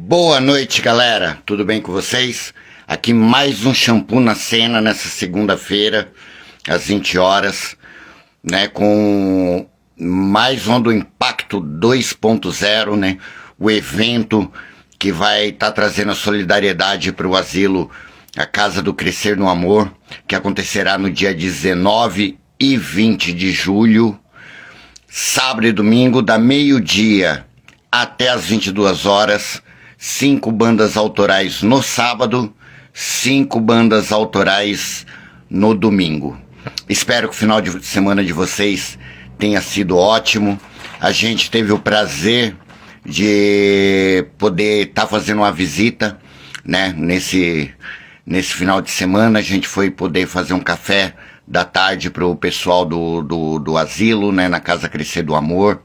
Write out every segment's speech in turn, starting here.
Boa noite, galera. Tudo bem com vocês? Aqui mais um Shampoo na Cena nessa segunda-feira, às 20 horas, né, com mais um do Impacto 2.0, né? O evento que vai estar trazendo a solidariedade para o asilo, a Casa do Crescer no Amor, que acontecerá no dia 19 e 20 de julho, sábado e domingo, da meio-dia até as 22 horas. 5 bandas autorais no sábado, 5 bandas autorais no domingo. Espero que o final de semana de vocês tenha sido ótimo. A gente teve o prazer de poder estar fazendo uma visita, né? Nesse final de semana a gente foi poder fazer um café da tarde para o pessoal do asilo, né? Na Casa Crescer do Amor.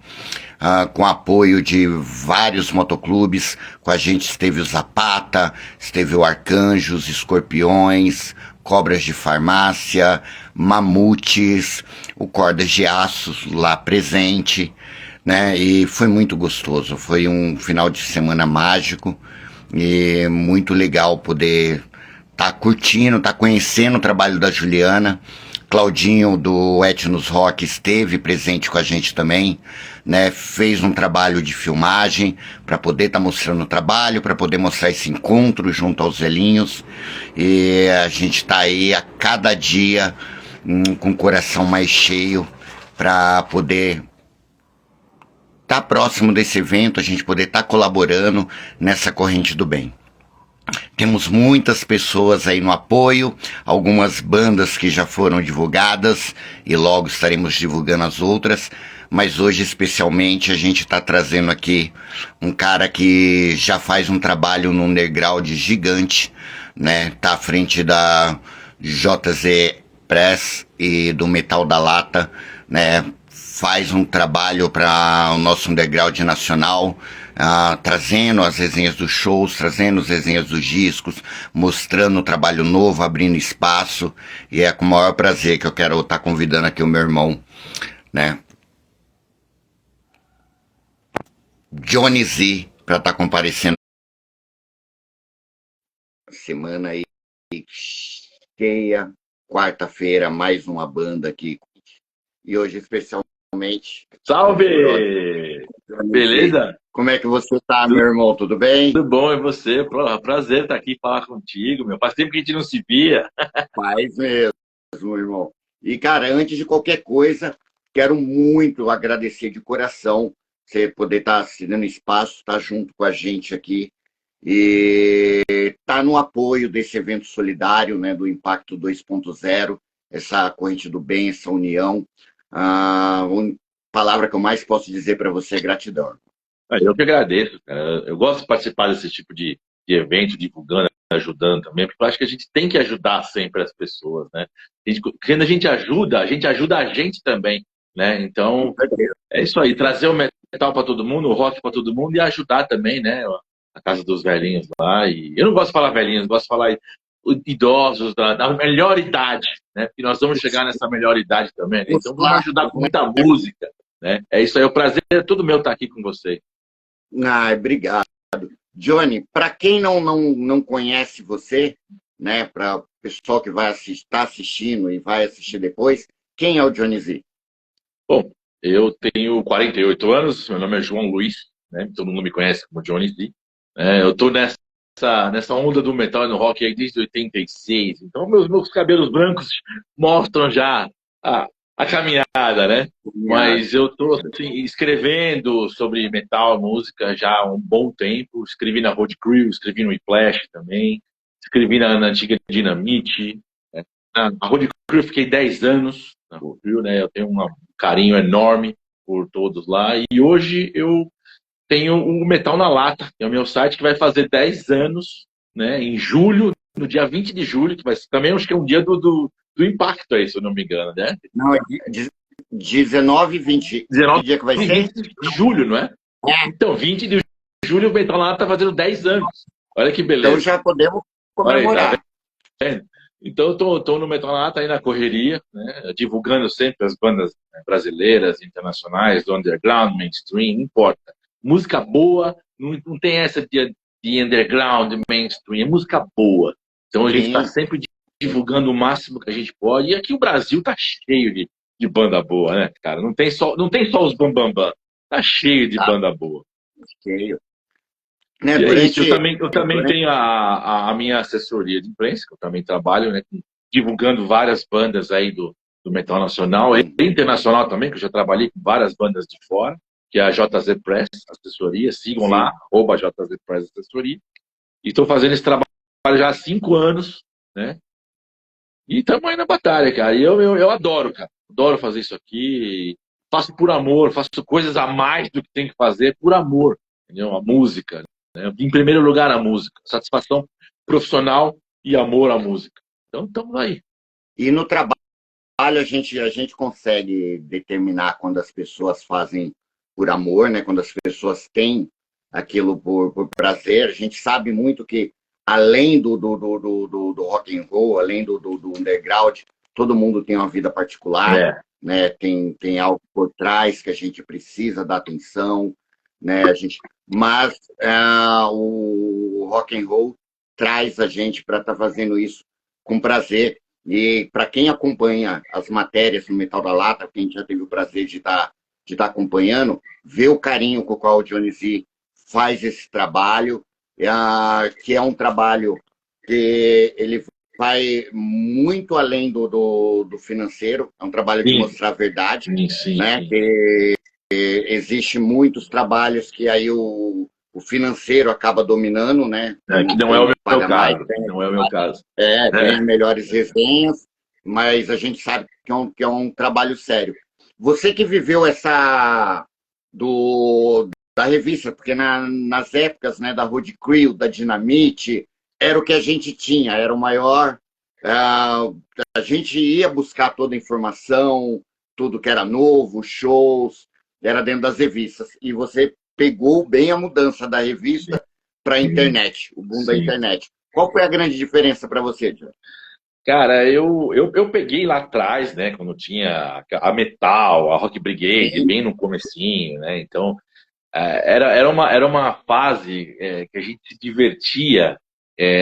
Com apoio de vários motoclubes. Com a gente esteve o Zapata, esteve o Arcanjos, Escorpiões, Cobras de Farmácia, Mamutes, o Cordas de Aço lá presente, né? E foi muito gostoso, foi um final de semana mágico e muito legal poder tá curtindo, tá conhecendo o trabalho da Juliana. Claudinho do Etnos Rock esteve presente com a gente também, né? Fez um trabalho de filmagem para poder estar mostrando o trabalho, para poder mostrar esse encontro junto aos velhinhos. E a gente está aí a cada dia com o coração mais cheio para poder estar próximo desse evento, a gente poder estar colaborando nessa corrente do bem. Temos muitas pessoas aí no apoio, algumas bandas que já foram divulgadas e logo estaremos divulgando as outras, mas hoje especialmente a gente está trazendo aqui um cara que já faz um trabalho no underground gigante, né? Tá à frente da JZ Press e do Metal da Lata, né? Faz um trabalho para o nosso underground nacional, trazendo as resenhas dos shows, trazendo as resenhas dos discos, mostrando o trabalho novo, abrindo espaço, e é com o maior prazer que eu quero estar convidando aqui o meu irmão, né, Johnny Z, para estar comparecendo. Semana aí cheia, quarta-feira, mais uma banda aqui, e hoje especialmente... Salve! Beleza? Como é que você tá, meu irmão? Tudo bem? Tudo bom, e você? Pô, prazer estar aqui falar contigo, meu. Faz tempo que a gente não se via. Faz mesmo, irmão. E, cara, antes de qualquer coisa, quero muito agradecer de coração você poder estar se dando espaço, estar junto com a gente aqui e estar no apoio desse evento solidário, né, do Impacto 2.0, essa corrente do bem, essa união. A palavra que eu mais posso dizer para você é gratidão. Eu que agradeço, cara. Eu gosto de participar desse tipo de evento, divulgando, ajudando também, porque eu acho que a gente tem que ajudar sempre as pessoas, né? Quando a gente ajuda a gente também, né? Então, é isso aí, trazer o metal para todo mundo, o rock para todo mundo e ajudar também, né? A casa dos velhinhos lá. E eu não gosto de falar velhinhos, gosto de falar idosos da melhor idade, né? Porque nós vamos chegar nessa melhor idade também, né? Então vamos ajudar com muita música, né? É isso aí, o prazer é todo meu estar aqui com você. Obrigado. Johnny, para quem não conhece você, né, para o pessoal que vai estar assistindo e vai assistir depois, quem é o Johnny Z? Bom, eu tenho 48 anos, meu nome é João Luiz, né? Todo mundo me conhece como Johnny Z. Eu estou nessa onda do metal e no rock aí desde 86, então meus cabelos brancos mostram já a caminhada, né? Mas eu estou assim, escrevendo sobre metal, música já há um bom tempo. Escrevi na Road Crew, escrevi no Whiplash também, escrevi na antiga Dynamite, né? Na Road Crew eu fiquei 10 anos na Road Crew, né? Eu tenho um carinho enorme por todos lá. E hoje eu tenho o Metal na Lata, que é o meu site, que vai fazer 10 anos, né? Em julho, no dia 20 de julho, que vai ser também, acho que é um dia do Impacto aí, se eu não me engano, né? Não, é 19 e 20. 19 Que dia que vai e ser? 20 de julho, não é? Então, 20 de julho o Metal na Lata tá fazendo 10 anos. Olha que beleza. Então já podemos comemorar. Olha aí, tá. Então, eu tô no Metal na Lata aí na correria, né? Divulgando sempre as bandas brasileiras, internacionais, do underground, mainstream, não importa. Música boa, não tem essa de de underground, de mainstream, é música boa. Então a gente está sempre divulgando o máximo que a gente pode. E aqui o Brasil tá cheio de banda boa, né, cara? Não tem só os bambambam. Tá cheio de banda boa. Cheio. Né, e é isso, eu também tenho a minha assessoria de imprensa, que eu também trabalho, né, divulgando várias bandas aí do metal nacional e internacional também, que eu já trabalhei com várias bandas de fora, que é a JZ Press Assessoria. Sigam lá, @JZ Press Assessoria. E estou fazendo esse trabalho já há 5 anos, né? E estamos aí na batalha, cara. E eu adoro, cara. Adoro fazer isso aqui. Faço por amor, faço coisas a mais do que tem que fazer por amor. Entendeu? A música. Né? Em primeiro lugar, a música. Satisfação profissional e amor à música. Então, estamos aí. E no trabalho a gente consegue determinar quando as pessoas fazem por amor, né? Quando as pessoas têm aquilo por prazer. A gente sabe muito que, além do rock and roll, além do underground, todo mundo tem uma vida particular, né? Tem algo por trás que a gente precisa dar atenção, né? Mas o rock and roll traz a gente para estar fazendo isso com prazer. E para quem acompanha as matérias no Metal da Lata, quem já teve o prazer de estar acompanhando, vê o carinho com o qual o Johnny Z faz esse trabalho, que é um trabalho que ele vai muito além do financeiro, é um trabalho de mostrar a verdade, né? Que existe muitos trabalhos que aí o financeiro acaba dominando, né? Que não é o meu caso. Não é o meu caso. Tem melhores resenhas, mas a gente sabe que é um trabalho sério. Você que viveu essa da revista, porque nas épocas, né, da Road Crew, da Dinamite, era o que a gente tinha, era o maior. A gente ia buscar toda a informação, tudo que era novo, shows, era dentro das revistas. E você pegou bem a mudança da revista para a internet, o boom da internet. Qual foi a grande diferença para você, John? Cara, eu peguei lá atrás, né, quando tinha a Metal, a Rock Brigade, bem no comecinho, né? Então, era uma fase que a gente se divertia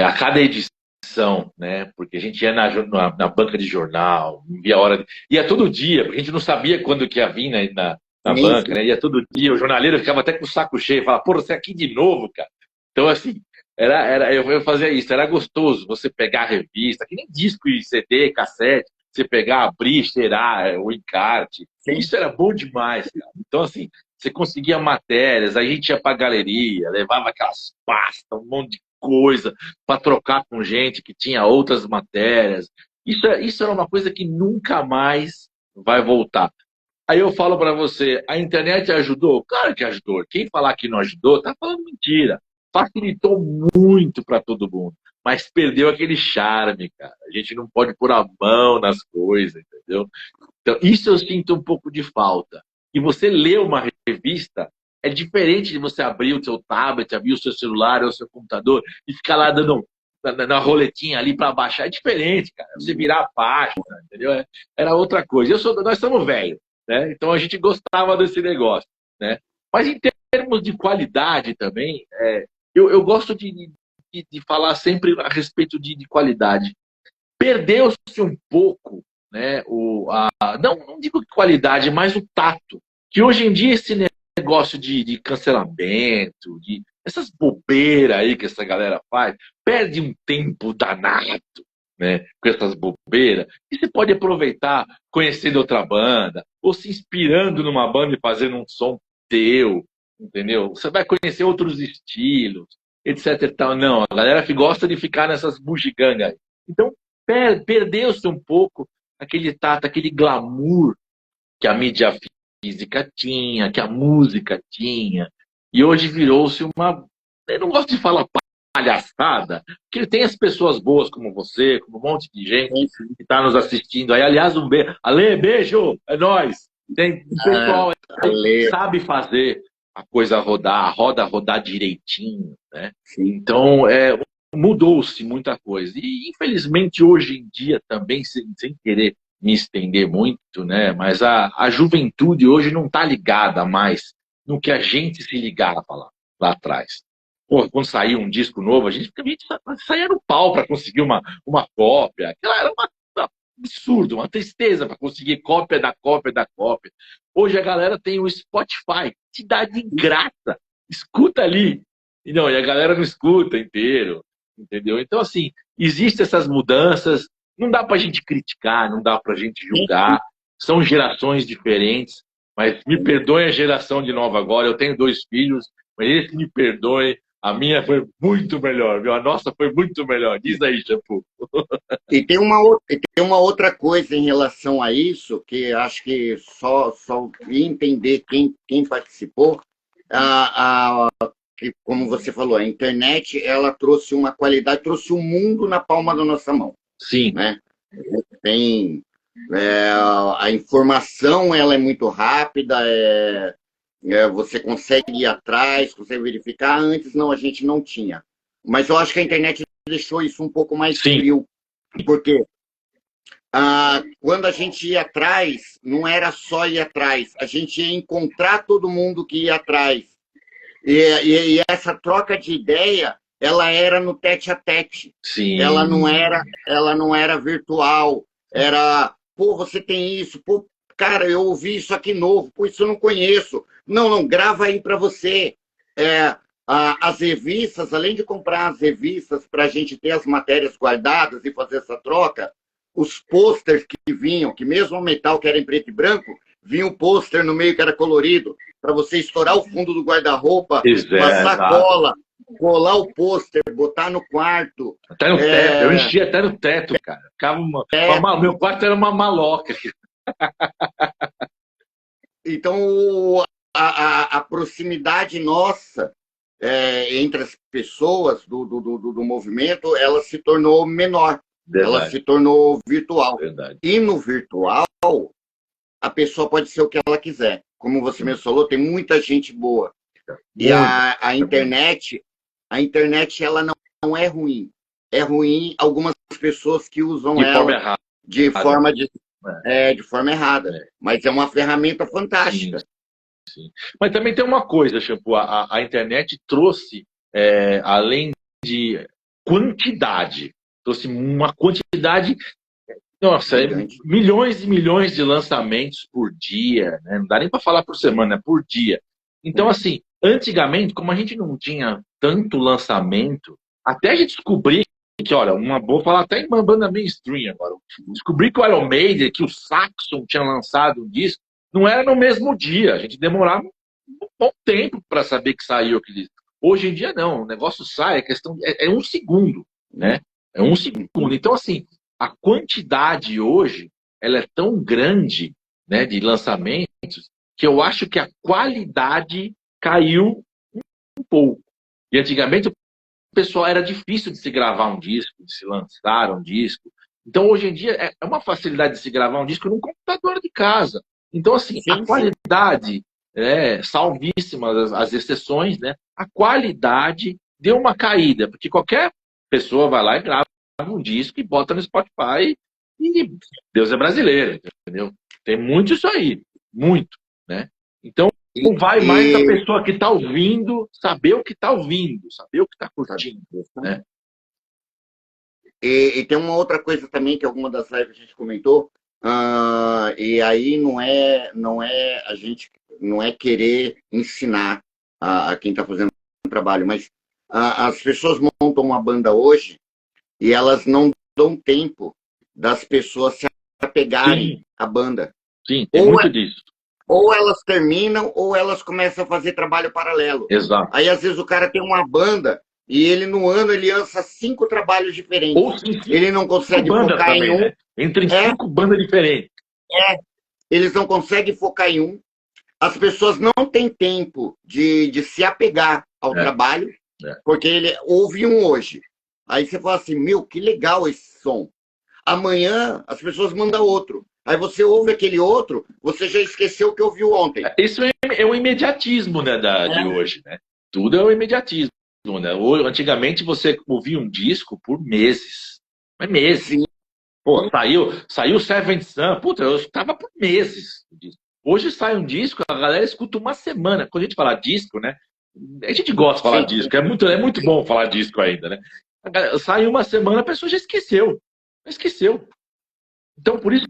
a cada edição, né? Porque a gente ia na banca de jornal, via hora, ia todo dia, porque a gente não sabia quando que ia vir, né, na banca, né? Ia todo dia, o jornaleiro ficava até com o saco cheio, falava, pô, você é aqui de novo, cara. Então, assim, eu fazia isso, era gostoso você pegar a revista, que nem disco e CD, cassete, você pegar, abrir, cheirar o encarte. Isso era bom demais, cara. Então, assim, você conseguia matérias, a gente ia pra galeria, levava aquelas pastas, um monte de coisa para trocar com gente que tinha outras matérias. Isso era uma coisa que nunca mais vai voltar. Aí eu falo para você, a internet ajudou? Claro que ajudou. Quem falar que não ajudou, tá falando mentira. Facilitou muito para todo mundo, mas perdeu aquele charme, cara. A gente não pode pôr a mão nas coisas, entendeu? Então, isso eu sinto um pouco de falta. E você ler uma revista é diferente de você abrir o seu tablet, abrir o seu celular ou o seu computador e ficar lá dando na roletinha ali para baixar. É diferente, cara. Você virar a página, entendeu? Era outra coisa. Nós somos velhos, né? Então a gente gostava desse negócio, né? Mas em termos de qualidade também, eu gosto de falar sempre a respeito de qualidade. Perdeu-se um pouco, né, não digo qualidade, mas o tato. Que hoje em dia esse negócio de cancelamento, de essas bobeiras aí que essa galera faz, perde um tempo danado, né, com essas bobeiras. E você pode aproveitar conhecendo outra banda, ou se inspirando numa banda e fazendo um som teu, entendeu? Você vai conhecer outros estilos, etc e tal. Não, a galera que gosta de ficar nessas bugigangas aí. Então, perdeu-se um pouco aquele tato, aquele glamour que a mídia física tinha, que a música tinha. E hoje virou-se uma... Eu não gosto de falar palhaçada, porque tem as pessoas boas como você, como um monte de gente que está nos assistindo aí. Aliás, um beijo. Ale, beijo! É nóis! Tem pessoal que sabe fazer a coisa rodar, a roda rodar direitinho, né? Então, mudou-se muita coisa. E, infelizmente, hoje em dia também, sem querer me estender muito, né? Mas a juventude hoje não está ligada mais no que a gente se ligava lá atrás. Pô, quando saía um disco novo, a gente saía no pau para conseguir uma cópia. Aquela era um absurdo, uma tristeza para conseguir cópia da cópia da cópia. Hoje a galera tem o Spotify, te dá de graça. Escuta ali. E não, e a galera não escuta inteiro, entendeu? Então, assim, existem essas mudanças, não dá pra gente criticar, não dá pra gente julgar, são gerações diferentes, mas me perdoe a geração de nova agora, eu tenho 2 filhos, mas eles me perdoem, a minha foi muito melhor, viu? A nossa foi muito melhor. Diz aí, Shampoo. E tem uma outra coisa em relação a isso, que acho que só entender quem participou, que, como você falou, a internet ela trouxe uma qualidade, trouxe o mundo na palma da nossa mão. Sim. Né? Tem, a informação ela é muito rápida, você consegue ir atrás, consegue verificar. Antes não, a gente não tinha. Mas eu acho que a internet deixou isso um pouco mais frio. Porque quando a gente ia atrás, não era só ir atrás, a gente ia encontrar todo mundo que ia atrás. E essa troca de ideia, ela era no tete-a-tete. Sim. Ela não era virtual. Era, pô, você tem isso, pô, cara, eu ouvi isso aqui novo, pô, isso eu não conheço. Não, grava aí para você. As revistas, além de comprar as revistas para a gente ter as matérias guardadas e fazer essa troca, os posters que vinham, que mesmo o metal que era em preto e branco, vinha um pôster no meio que era colorido, para você estourar o fundo do guarda-roupa, passar cola, colar o pôster, botar no quarto. Até no teto, eu enchia até no teto, cara. Meu quarto era uma maloca. Então, a proximidade nossa entre as pessoas do movimento, ela se tornou menor. Verdade. Ela se tornou virtual. Verdade. E no virtual, a pessoa pode ser o que ela quiser. Como você mesmo falou, tem muita gente boa. E a internet ela não é ruim. É ruim algumas pessoas que usam ela de forma errada. Mas é uma ferramenta fantástica. Sim. Mas também tem uma coisa, Shampoo, a internet trouxe, além de quantidade, trouxe uma quantidade, nossa, milhões e milhões de lançamentos por dia, né? Não dá nem para falar por semana, é por dia. Então, assim, antigamente, como a gente não tinha tanto lançamento, até a gente descobrir que, olha, vou falar até em uma banda mainstream agora, descobri que o Iron Maiden, que o Saxon tinha lançado um disco, não era no mesmo dia, a gente demorava um bom tempo para saber que saiu aquele disco. Hoje em dia não, o negócio sai, a questão é 1 segundo, né? É 1 segundo. Então, assim, a quantidade hoje, ela é tão grande, né, de lançamentos, que eu acho que a qualidade caiu um pouco. E antigamente o pessoal era difícil de se gravar um disco, de se lançar um disco. Então, hoje em dia, é uma facilidade de se gravar um disco num computador de casa. Então, assim, a qualidade, salvíssimas as exceções, né? A qualidade deu uma caída, porque qualquer pessoa vai lá e grava um disco e bota no Spotify e Deus é brasileiro, entendeu? Tem muito isso aí, muito, né? Então, não vai mais a pessoa que está ouvindo saber o que está ouvindo, saber o que está curtindo, né? E tem uma outra coisa também que alguma das lives a gente comentou, e aí a gente não é querer ensinar a quem está fazendo um trabalho, mas as pessoas montam uma banda hoje e elas não dão tempo das pessoas se apegarem à banda. Sim, tem muito disso. Ou elas terminam, ou elas começam a fazer trabalho paralelo. Exato. Aí, às vezes, o cara tem uma banda e ele, no ano, ele lança 5 trabalhos diferentes. Ou sim, ele não consegue focar também, em um. Né? Entre 5 bandas diferentes. Eles não conseguem focar em um. As pessoas não têm tempo de se apegar ao trabalho, porque ele ouve um hoje. Aí você fala assim, meu, que legal esse som. Amanhã, as pessoas mandam outro. Aí você ouve aquele outro, você já esqueceu o que ouviu ontem. Isso é o imediatismo, né, de hoje, né? Tudo é o imediatismo, né? Antigamente você ouvia um disco por meses. Mas meses. Sim. Pô, saiu Seventh Sun. Puta, eu escutava por meses. Hoje sai um disco, a galera escuta uma semana. Quando a gente fala disco, né? A gente gosta de falar disco, é muito bom falar disco ainda, né? Sai uma semana, a pessoa já esqueceu. Já esqueceu. Então, por isso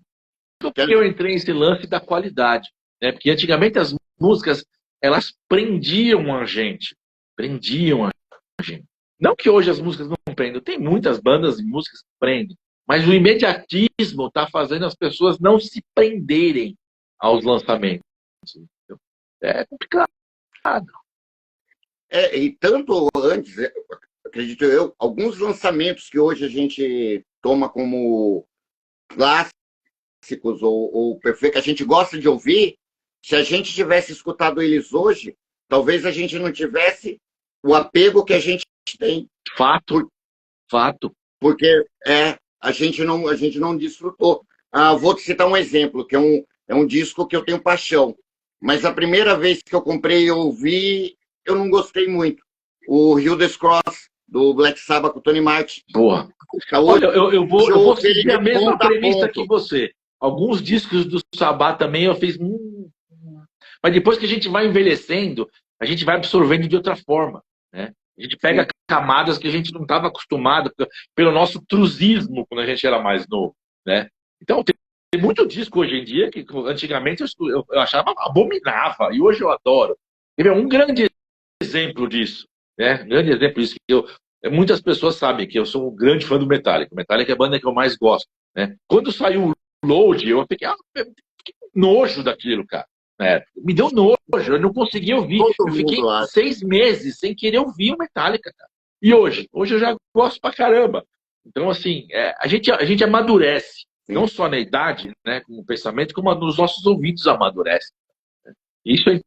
que eu entrei nesse lance da qualidade, né? Porque antigamente as músicas, elas prendiam a gente. Prendiam a gente. Não que hoje as músicas não prendam. Tem muitas bandas e músicas que prendem. Mas o imediatismo está fazendo as pessoas não se prenderem aos lançamentos. É complicado. E tanto antes, acredito eu, alguns lançamentos que hoje a gente toma como clássicos ou perfeitos, que a gente gosta de ouvir, se a gente tivesse escutado eles hoje, talvez a gente não tivesse o apego que a gente tem. Fato. Porque a gente não desfrutou. Vou te citar um exemplo, que é um disco que eu tenho paixão. Mas a primeira vez que eu comprei e ouvi, eu não gostei muito. O Judas Cross, do Black Sabbath com o Tony Martin. Boa. Olha, eu vou seguir a mesma premissa que você. Alguns discos do Sabbath também eu fiz... Mas depois que a gente vai envelhecendo, a gente vai absorvendo de outra forma, né? A gente pega camadas que a gente não estava acostumado pelo nosso truzismo quando a gente era mais novo, né? Então, tem muito disco hoje em dia que antigamente eu achava abominável e hoje eu adoro. É um grande exemplo disso, né? Um grande exemplo disso. Muitas pessoas sabem que eu sou um grande fã do Metallica. O Metallica é a banda que eu mais gosto, né? Quando saiu o Load, eu fiquei com nojo daquilo, cara. Me deu nojo, eu não conseguia ouvir. Eu fiquei 6 meses sem querer ouvir o Metallica, cara. E hoje eu já gosto pra caramba. Então, assim, a gente amadurece. Sim. Não só na idade, né, como pensamento, como nos nossos ouvidos amadurece. Isso é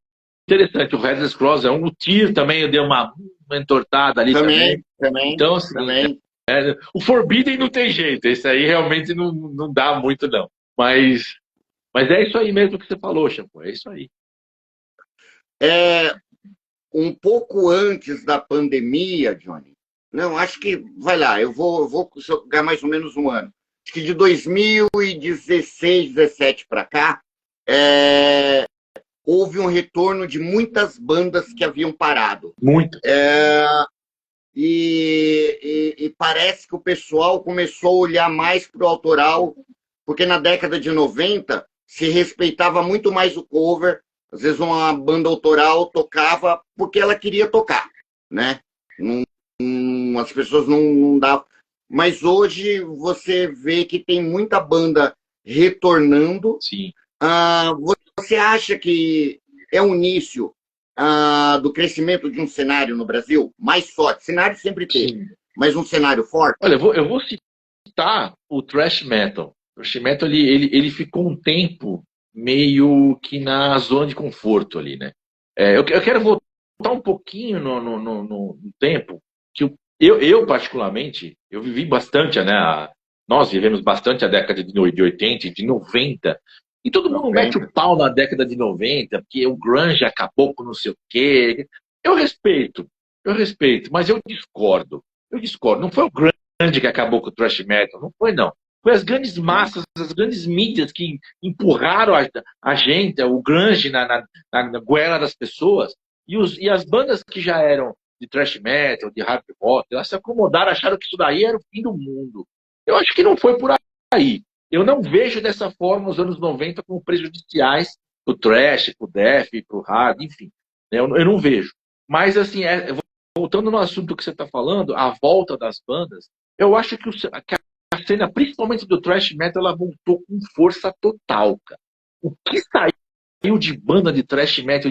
interessante. O Headless Cross o Tyr também deu uma entortada ali também. Então, assim, o Forbidden não tem jeito. Esse aí realmente não dá muito, não. Mas é isso aí mesmo que você falou, Shampoo. É isso aí. Um pouco antes da pandemia, Johnny. Não, acho que, vai lá, eu vou jogar mais ou menos um ano. Acho que de 2016, 17 para cá, houve um retorno de muitas bandas que haviam parado. Muito. E parece que o pessoal começou a olhar mais para o autoral, porque na década de 90 se respeitava muito mais o cover. Às vezes uma banda autoral tocava porque ela queria tocar, né? As pessoas não davam. Mas hoje você vê que tem muita banda retornando. Sim. Você acha que é o início do crescimento de um cenário no Brasil mais forte? Cenário sempre teve, mas um cenário forte? Olha, eu vou citar o thrash metal. O thrash metal ele ficou um tempo meio que na zona de conforto ali, né? Eu quero voltar um pouquinho no tempo que eu particularmente, eu vivi bastante, né? Nós vivemos bastante a década de 80 e de 90, e todo mundo mete o pau na década de 90, porque o grunge acabou com não sei o quê. Eu respeito, mas eu discordo. Não foi o grunge que acabou com o thrash metal, não foi, não. Foi as grandes massas, as grandes mídias que empurraram a gente, o grunge na goela das pessoas, e as bandas que já eram de thrash metal, de hard rock, elas se acomodaram, acharam que isso daí era o fim do mundo. Eu acho que não foi por aí. Eu não vejo dessa forma os anos 90 como prejudiciais pro thrash, pro death, pro hard, enfim. Eu não vejo. Mas, assim, voltando no assunto que você está falando, a volta das bandas, eu acho que a cena, principalmente do thrash metal, ela voltou com força total, cara. O que saiu de banda de thrash metal,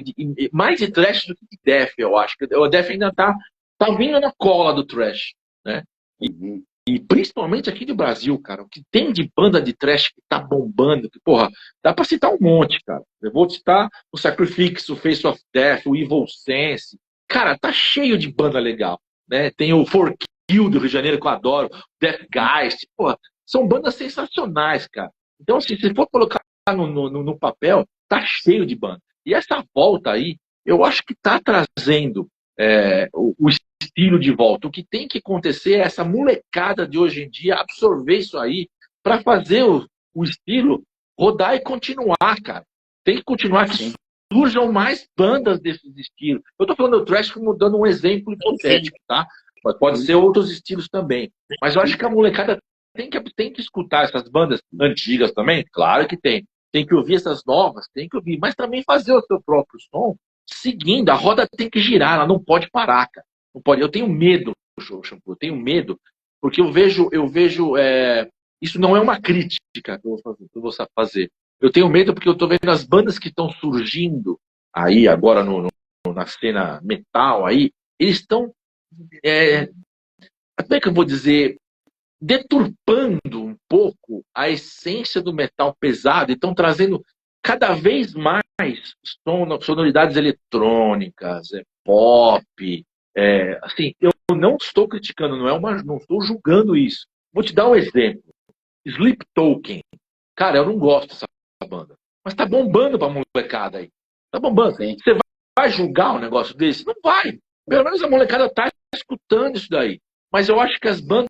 mais de thrash do que de death, eu acho. O death ainda tá vindo na cola do thrash, né? E principalmente aqui no Brasil, cara, o que tem de banda de thrash que tá bombando, que, porra, dá pra citar um monte, cara. Eu vou citar o Sacrifix, o Face of Death, o Evil Sense. Cara, tá cheio de banda legal, né? Tem o For Kill do Rio de Janeiro, que eu adoro, Deathgeist, porra, são bandas sensacionais, cara. Então, assim, se for colocar no papel, tá cheio de banda. E essa volta aí, eu acho que tá trazendo o estilo de volta. O que tem que acontecer é essa molecada de hoje em dia absorver isso aí para fazer o estilo rodar e continuar, cara. Tem que continuar. Que surjam mais bandas desses estilos. Eu tô falando do thrash como dando um exemplo hipotético, tá? Mas pode ser outros estilos também. Mas eu acho que a molecada tem que escutar essas bandas antigas também, claro que tem. Tem que ouvir essas novas, tem que ouvir, mas também fazer o seu próprio som, seguindo, a roda tem que girar, ela não pode parar, cara. Não pode. Eu tenho medo, Shampoo, eu tenho medo, porque eu vejo, isso não é uma crítica que eu vou fazer. Eu tenho medo porque eu tô vendo as bandas que estão surgindo aí agora na cena metal aí, eles estão, como é que eu vou dizer, deturpando um pouco a essência do metal pesado e estão trazendo cada vez mais sonoridades eletrônicas, pop. Assim, eu não estou criticando, não estou julgando isso. Vou te dar um exemplo. Sleep Token. Cara, eu não gosto dessa banda. Mas tá bombando pra molecada aí. Tá bombando. Sim. Você vai julgar um negócio desse? Não vai. Pelo menos a molecada tá escutando isso daí. Mas eu acho que as bandas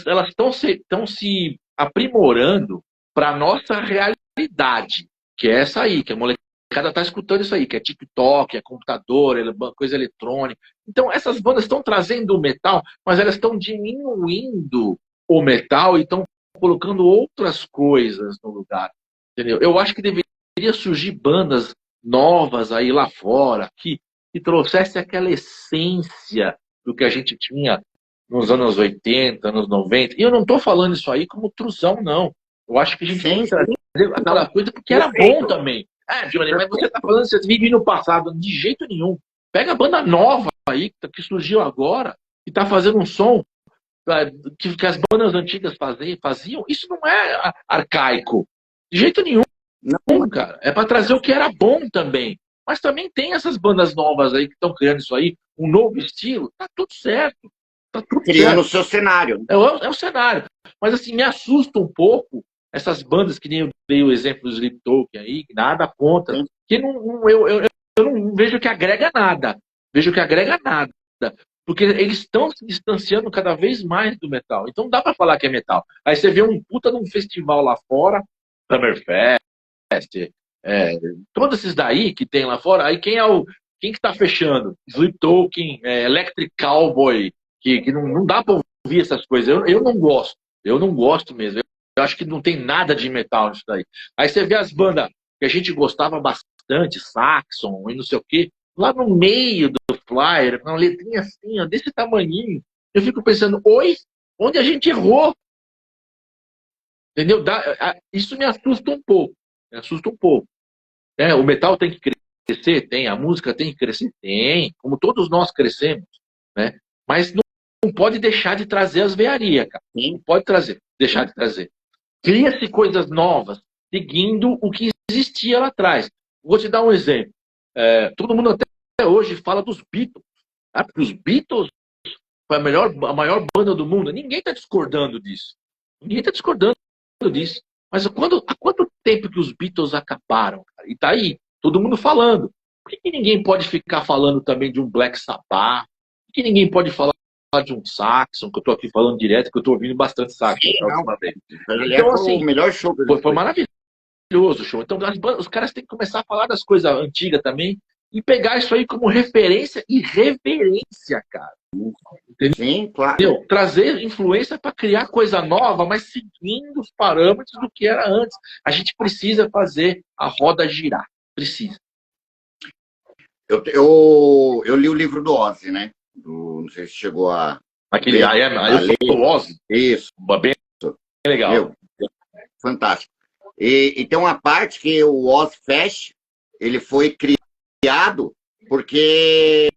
elas estão se aprimorando para a nossa realidade, que é essa aí, que a molecada está escutando isso aí, que é TikTok, é computador, é coisa eletrônica. Então, essas bandas estão trazendo o metal, mas elas estão diminuindo o metal e estão colocando outras coisas no lugar. Entendeu? Eu acho que deveria surgir bandas novas aí lá fora, que trouxesse aquela essência do que a gente tinha nos anos 80, anos 90. E eu não estou falando isso aí como trusão, não. Eu acho que a gente tem que trazer aquela coisa porque era bom também. Johnny, mas você está falando que você vive no passado. De jeito nenhum. Pega a banda nova aí, que surgiu agora, e está fazendo um som que as bandas antigas faziam. Isso não é arcaico. De jeito nenhum, não, cara. É para trazer o que era bom também. Mas também tem essas bandas novas aí que estão criando isso aí, um novo estilo. Tá tudo certo. Tá tudo criando certo. o seu cenário. É o cenário. Mas assim, me assusta um pouco essas bandas que nem eu dei o exemplo do Sleep Token aí, que nada contra. Que eu não vejo que agrega nada. Vejo que agrega nada. Porque eles estão se distanciando cada vez mais do metal. Então dá pra falar que é metal. Aí você vê um puta num festival lá fora, Summerfest, todos esses daí que tem lá fora, aí quem que tá fechando? Sleep Token, Electric Cowboy, que não dá pra ouvir essas coisas. Eu não gosto. Eu não gosto mesmo. Eu acho que não tem nada de metal nisso daí. Aí você vê as bandas que a gente gostava bastante, Saxon e não sei o quê, lá no meio do flyer, com uma letrinha assim, ó, desse tamanhinho. Eu fico pensando, oi, onde a gente errou? Entendeu? Isso me assusta um pouco. Me assusta um pouco. O metal tem que crescer? Tem. A música tem que crescer? Tem. Como todos nós crescemos. Né? Mas não pode deixar de trazer as vearias, cara. Não pode deixar de trazer. Cria-se coisas novas, seguindo o que existia lá atrás. Vou te dar um exemplo. Todo mundo até hoje fala dos Beatles. Porque os Beatles foi a maior banda do mundo. Ninguém está discordando disso. Ninguém está discordando disso. Mas há quanto tempo que os Beatles acabaram? Cara? E tá aí, todo mundo falando. Por que ninguém pode ficar falando também de um Black Sabbath? Por que ninguém pode falar de um Saxon, que eu tô aqui falando direto, que eu tô ouvindo bastante Saxon na última vez. Então, assim, o melhor show. Foi maravilhoso o show. Então, os caras têm que começar a falar das coisas antigas também e pegar isso aí como referência e reverência, cara. Entendeu? Sim, claro. Trazer influência para criar coisa nova, mas seguindo os parâmetros do que era antes. A gente precisa fazer a roda girar. Precisa. Eu li o livro do Ozzy, né? Não sei se chegou a... Aquele o Ozzy. Isso. Bem legal. Fantástico. E tem uma parte que o Ozzy Fest, ele foi criado porque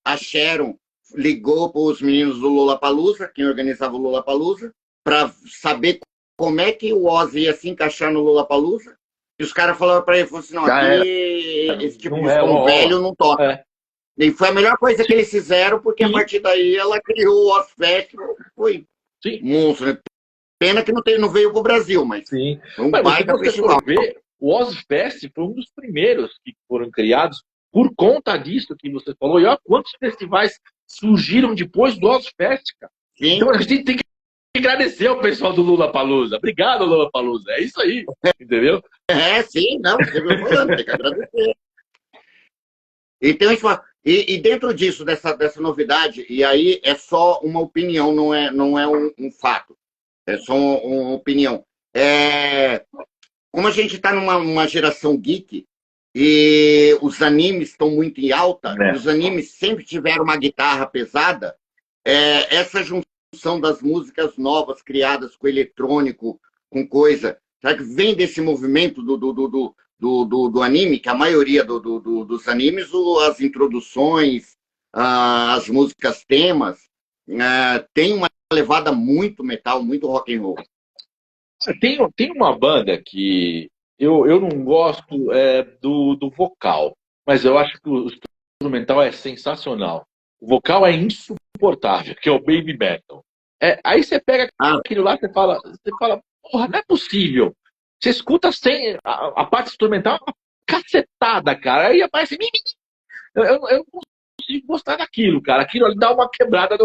a Sharon ligou para os meninos do Lollapalooza, quem organizava o Lollapalooza, para saber como é que o Ozzy ia se encaixar no Lollapalooza. E os caras falaram para ele, assim, não, aqui esse tipo de som velho não toca. E foi a melhor coisa que eles fizeram, porque a partir daí ela criou o Ozzy Festival, foi monstro, né? Pena que não veio para o Brasil, mas sim. Foi um baita festival. O Ozzy Fest foi um dos primeiros que foram criados por conta disso que você falou. E olha quantos festivais surgiram depois do Ozzy Fest, cara. Sim. Então a gente tem que agradecer ao pessoal do Lollapalooza. Obrigado, Lollapalooza. É isso aí, entendeu? Sim, não, você viu falando, tem que agradecer. Então, e dentro disso, dessa novidade, e aí é só uma opinião, não é um fato, é só uma opinião. Como a gente está numa geração geek e os animes estão muito em alta, e os animes sempre tiveram uma guitarra pesada, essa junção das músicas novas criadas com eletrônico, com coisa, será que vem desse movimento do anime, que a maioria dos animes, as introduções, as músicas temas, tem uma levada muito metal, muito rock and roll. Tem uma banda que eu não gosto do vocal, mas eu acho que o instrumental é sensacional. O vocal é insuportável, que é o Baby Metal. Aí você pega aquilo lá, você fala, porra, não é possível. Você escuta sem a parte instrumental, uma cacetada, cara. Aí aparece. Eu não consigo gostar daquilo, cara. Aquilo ali dá uma quebrada,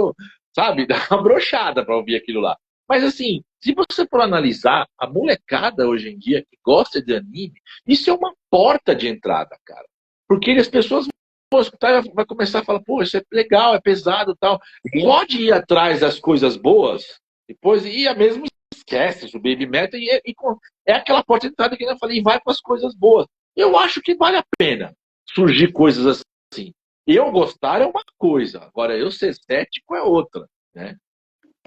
sabe? Dá uma brochada pra ouvir aquilo lá. Mas assim, se você for analisar, a molecada hoje em dia que gosta de anime, isso é uma porta de entrada, cara. Porque as pessoas vão escutar e vai começar a falar, pô, isso é legal, é pesado e tal. Pode ir atrás das coisas boas, depois ia mesmo esquece o Baby Metal é aquela porta de entrada que eu falei, vai para as coisas boas. Eu acho que vale a pena surgir coisas assim. Eu gostar é uma coisa, agora eu ser cético é outra, né?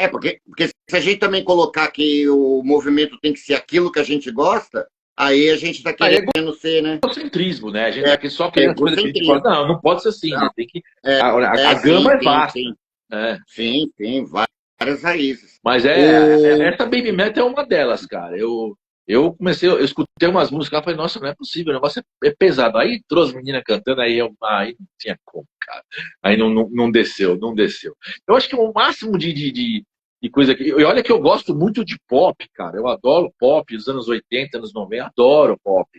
Porque se a gente também colocar que o movimento tem que ser aquilo que a gente gosta, aí a gente está querendo ser, né? Egocentrismo, né? A gente tá aqui só querendo coisa que a gente fala, não pode ser assim, né? Tem que... a gama é vasta. Sim, várias raízes. Mas essa Baby Metal é uma delas, cara. Eu escutei umas músicas e falei, nossa, não é possível, o negócio é pesado. Aí entrou as meninas cantando, aí não tinha como, cara. Aí não desceu. Eu acho que o máximo de coisa que. E olha que eu gosto muito de pop, cara. Eu adoro pop, dos anos 80, anos 90, adoro pop.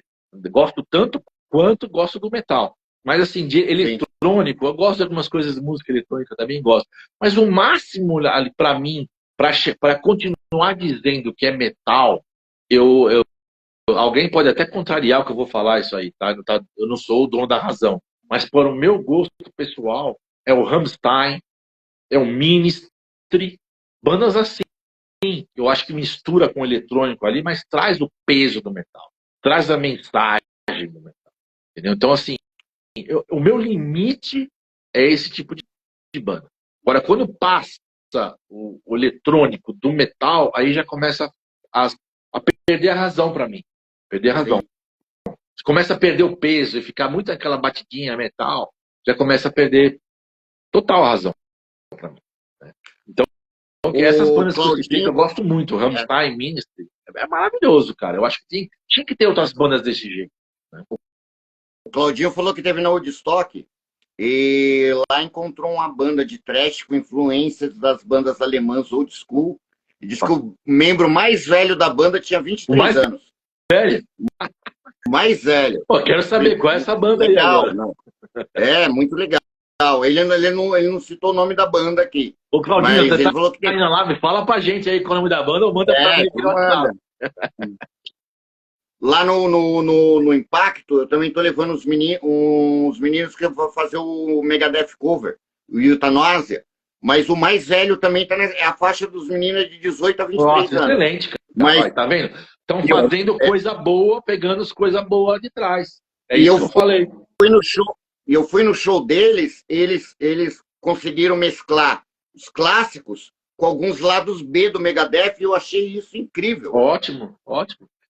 Gosto tanto quanto gosto do metal. Mas assim, de eletrônico, eu gosto de algumas coisas de música eletrônica, também gosto. Mas o máximo ali para mim, para continuar dizendo que é metal, alguém pode até contrariar o que eu vou falar isso aí, tá? Eu não sou o dono da razão. Mas para o meu gosto pessoal, é o Rammstein, é o Ministry, bandas assim. Eu acho que mistura com o eletrônico ali, mas traz o peso do metal, traz a mensagem do metal. Entendeu? Então, assim, o meu limite é esse tipo de banda. Agora, quando passa o eletrônico do metal, aí já começa a perder a razão para mim. Perder a razão. Você começa a perder o peso e ficar muito aquela batidinha metal, já começa a perder total a razão para mim. Né? Então, essas bandas que eu citei, que eu gosto muito, Rammstein, Ministry, é maravilhoso, cara. Eu acho que tinha que ter outras bandas desse jeito. Né? O Claudinho falou que teve na Woodstock e lá encontrou uma banda de thrash com influências das bandas alemãs old school. E disse que o membro mais velho da banda tinha 23 anos. Velho? Mais velho. Pô, quero saber qual é essa banda aí agora. Não. Muito legal. Ele não citou o nome da banda aqui. Ô, Claudinho, você falou que aí na live, fala pra gente aí qual é o nome da banda ou manda pra mim aqui no WhatsApp. Lá no Impacto, eu também estou levando uns meninos que vão fazer o Megadeth cover, o Eutanásia. Mas o mais velho também está a faixa dos meninos de 18 a 23 anos. Excelente, cara. Mas, tá vendo? Estão fazendo coisa boa, pegando as coisas boas de trás. Isso que eu falei. Eu fui no show deles, eles conseguiram mesclar os clássicos com alguns lados B do Megadeth e eu achei isso incrível. Ótimo.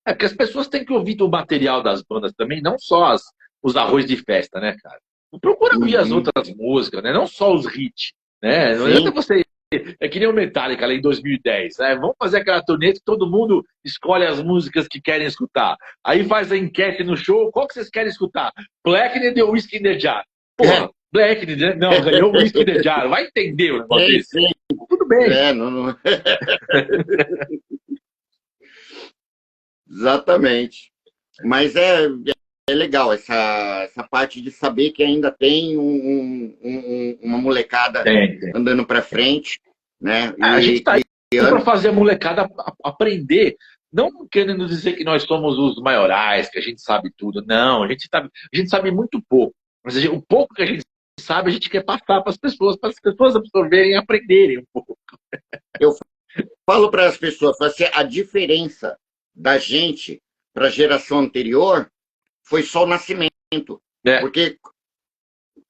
Porque as pessoas têm que ouvir o material das bandas também, não só os arroz de festa, né, cara? Procura ouvir as outras músicas, né? Não só os hits, né? Não adianta você... É que nem o Metallica lá em 2010, né? Vamos fazer aquela turnê que todo mundo escolhe as músicas que querem escutar. Aí faz a enquete no show, qual que vocês querem escutar? Blackened ou Whiskey in the Jar? Porra, Blackened, né? Não, ganhou o Whiskey in the Jar. Vai entender o negócio desse. Tudo bem. Não... Exatamente. Mas é legal essa parte de saber que ainda tem uma molecada andando para frente, né? A gente está aí para fazer a molecada aprender Não querendo dizer que nós somos os maiorais, que a gente sabe tudo. Não, a gente sabe muito pouco. Mas o pouco que a gente sabe, a gente quer passar para as pessoas absorverem e aprenderem um pouco. Eu falo para as pessoas, assim, a diferença da gente para a geração anterior foi só o nascimento. Porque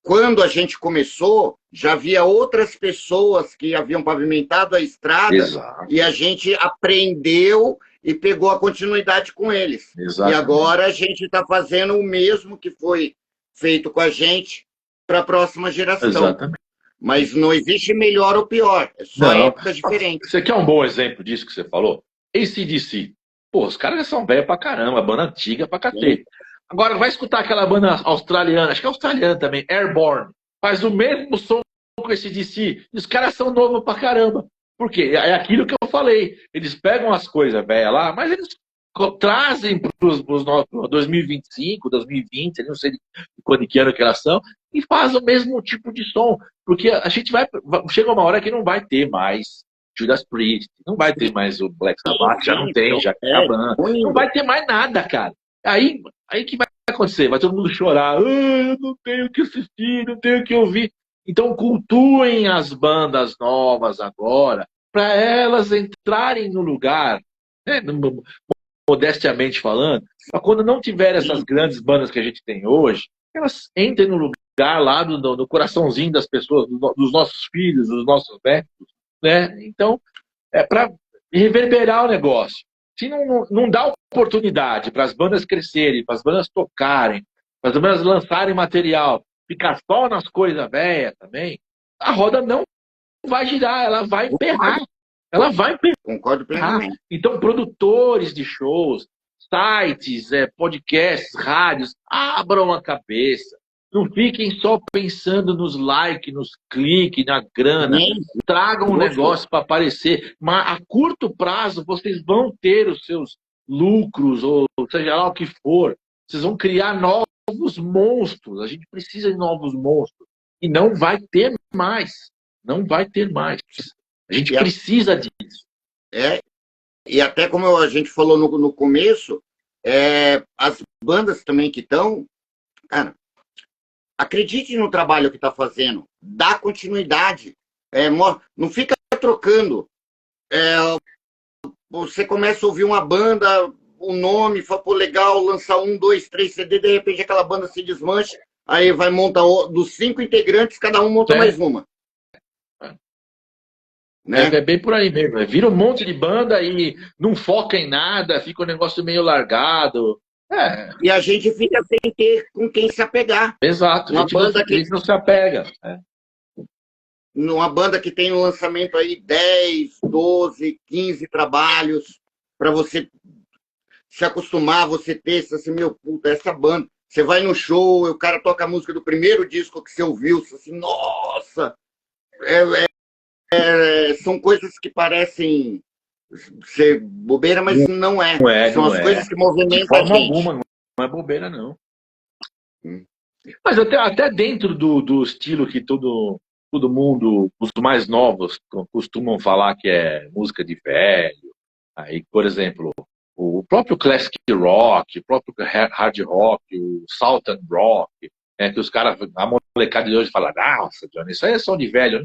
quando a gente começou, já havia outras pessoas que haviam pavimentado a estrada. Exato. E a gente aprendeu e pegou a continuidade com eles. Exatamente. E agora a gente está fazendo o mesmo que foi feito com a gente para a próxima geração. Exatamente. Mas não existe melhor ou pior, é só época diferente. Você quer um bom exemplo disso que você falou? AC/DC. Pô, os caras são velhos pra caramba, banda antiga pra cacete. Agora vai escutar aquela banda australiana, acho que é australiana também, Airborne. Faz o mesmo som com esse DC. E os caras são novos pra caramba. Por quê? É aquilo que eu falei. Eles pegam as coisas velhas lá, mas eles trazem para os 2025, 2020, não sei de quando que ano que elas são, e faz o mesmo tipo de som. Porque a gente chega uma hora que não vai ter mais Judas Priest, não vai ter mais o Black Sabbath, já não tem, já acabando. Não vai ter mais nada, cara. Aí que vai acontecer? Vai todo mundo chorar. Eu não tenho o que assistir, não tenho o que ouvir. Então cultuem as bandas novas agora, para elas entrarem no lugar, né? Modestamente falando, para quando não tiver essas grandes bandas que a gente tem hoje, elas entrem no lugar lá no coraçãozinho das pessoas, dos nossos filhos, dos nossos netos, né? Então, é para reverberar o negócio. Se não dá oportunidade para as bandas crescerem, para as bandas tocarem, para as bandas lançarem material, ficar só nas coisas velhas também, a roda não vai girar, ela vai emperrar. Ela vai emperrar. Concordo plenamente. Então, produtores de shows, sites, podcasts, rádios, abram a cabeça. Não fiquem só pensando nos likes, nos cliques, na grana. Tragam um negócio para aparecer. Mas a curto prazo, vocês vão ter os seus lucros, ou seja lá o que for. Vocês vão criar novos monstros. A gente precisa de novos monstros. E não vai ter mais. Não vai ter mais. A gente precisa disso. E até como a gente falou no começo, as bandas também que estão... Cara, acredite no trabalho que está fazendo. Dá continuidade. Não fica trocando. Você começa a ouvir uma banda, o nome, fala, pô, legal, lançar 1, 2, 3 CD, de repente aquela banda se desmancha, aí vai montar dos 5 integrantes, cada um monta mais uma. Né? É bem por aí mesmo. Vira um monte de banda e não foca em nada, fica um negócio meio largado. E a gente fica sem ter com quem se apegar. Exato. Uma banda que não se apega. Uma banda que tem no lançamento aí 10, 12, 15 trabalhos para você se acostumar, você ter assim, meu puta, essa banda. Você vai no show, o cara toca a música do primeiro disco que você ouviu, você assim, nossa! São coisas que parecem ser bobeira, mas não é. São as coisas que movimentam a gente. Alguma, não é bobeira, não. Mas até dentro do estilo que todo mundo, os mais novos, costumam falar que é música de velho. Aí, por exemplo, o próprio classic rock, o próprio hard rock, o southern rock, que os caras, a molecada de hoje fala, nossa, Johnny, isso aí é som de velho.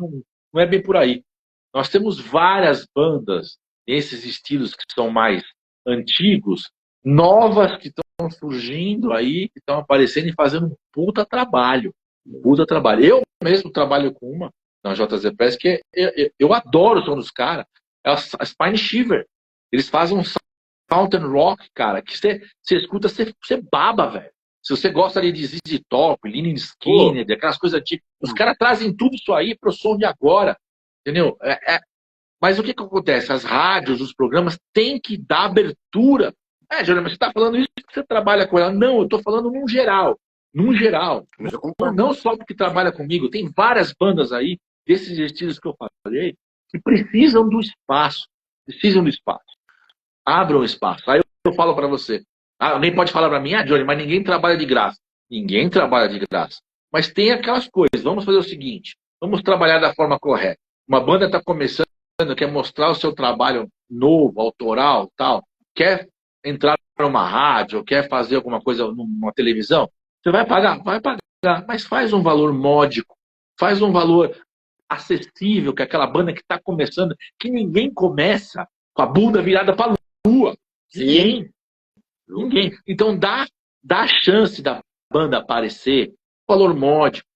Não é bem por aí. Nós temos várias bandas nesses estilos que são mais antigos, novas que estão surgindo aí, que estão aparecendo e fazendo um puta trabalho. Eu mesmo trabalho com uma na JZ Press que eu adoro o som dos caras. É a Spine Shiver. Eles fazem um southern rock, cara, que você escuta, você baba, velho. Se você gosta ali de ZZ Top, Lynyrd Skynyrd, aquelas coisas antigas, os caras trazem tudo isso aí pro som de agora. Entendeu? Mas o que acontece? As rádios, os programas têm que dar abertura. Júnior, mas você está falando isso porque você trabalha com ela. Não, eu estou falando num geral. Num geral. Não só porque trabalha comigo. Tem várias bandas aí, desses estilos que eu falei, que precisam do espaço. Precisam do espaço. Abram espaço. Aí eu falo para você. Alguém pode falar para mim, Johnny, mas ninguém trabalha de graça. Ninguém trabalha de graça. Mas tem aquelas coisas. Vamos fazer o seguinte. Vamos trabalhar da forma correta. Uma banda está começando, quer mostrar o seu trabalho novo, autoral, tal. quer entrar numa rádio, quer fazer alguma coisa numa televisão, você vai pagar? Vai pagar, mas faz um valor módico, faz um valor acessível, que é aquela banda que está começando, que ninguém começa com a bunda virada para a lua. Ninguém. Ninguém. Então dá a chance da banda aparecer, valor módico,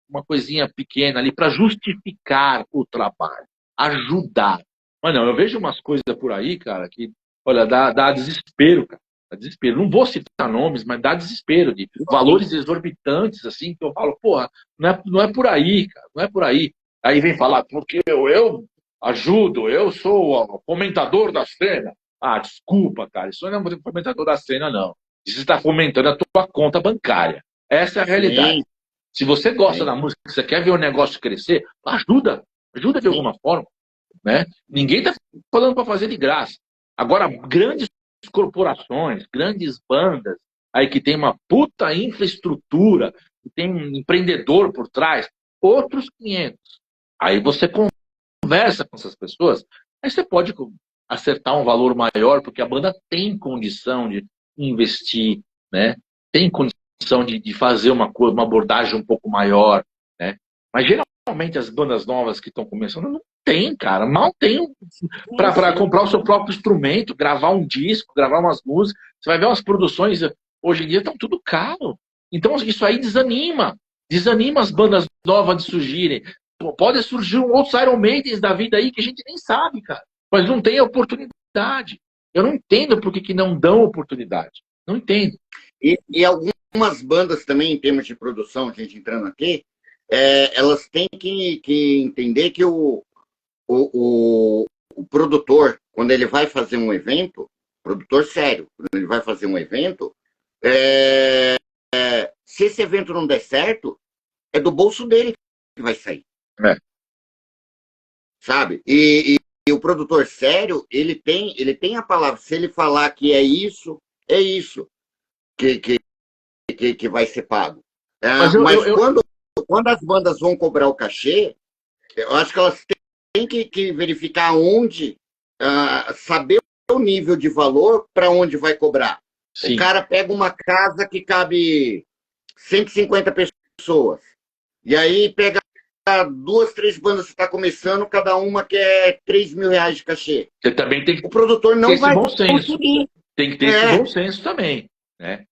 uma coisinha pequena ali para justificar o trabalho, ajudar. Mas não, eu vejo umas coisas por aí, cara, que, olha, dá desespero, cara. Dá desespero. Não vou citar nomes, mas dá desespero de valores exorbitantes, assim, que eu falo, porra, não é por aí, cara, não é por aí. Aí vem falar, porque eu ajudo, eu sou o fomentador da cena. Ah, desculpa, cara, isso não é fomentador da cena, não. Isso está fomentando a tua conta bancária. Essa é a realidade. Sim. Se você gosta da música, você quer ver o negócio crescer, ajuda de alguma forma. Né? Ninguém está falando para fazer de graça. Agora, grandes corporações, grandes bandas, aí que tem uma puta infraestrutura, que tem um empreendedor por trás, outros 500. Aí você conversa com essas pessoas, aí você pode acertar um valor maior, porque a banda tem condição de investir, né? Tem condição de fazer uma abordagem um pouco maior, né? Mas geralmente as bandas novas que estão começando não tem, cara, mal tem para comprar o seu próprio instrumento, gravar um disco, gravar umas músicas. Você vai ver umas produções, hoje em dia estão tudo caro. Então isso aí desanima as bandas novas de surgirem. Pode surgir um outros Iron Maidens da vida aí que a gente nem sabe, cara, mas não tem oportunidade. Eu não entendo por que não dão oportunidade. Não entendo. E algumas bandas também, em termos de produção, a gente entrando aqui, elas têm que entender que o produtor, quando ele vai fazer um evento, produtor sério, quando ele vai fazer um evento, se esse evento não der certo, é do bolso dele que vai sair. Sabe? E o produtor sério, ele tem a palavra. Se ele falar que é isso que vai ser pago. Mas quando as bandas vão cobrar o cachê, eu acho que elas têm que verificar onde, saber o nível de valor para onde vai cobrar. Sim. O cara pega uma casa que cabe 150 pessoas, e aí pega 2, 3 bandas que está começando, cada uma quer R$3.000 de cachê. Você também tem que o produtor não vai bom senso. Tem que ter esse bom senso também, né?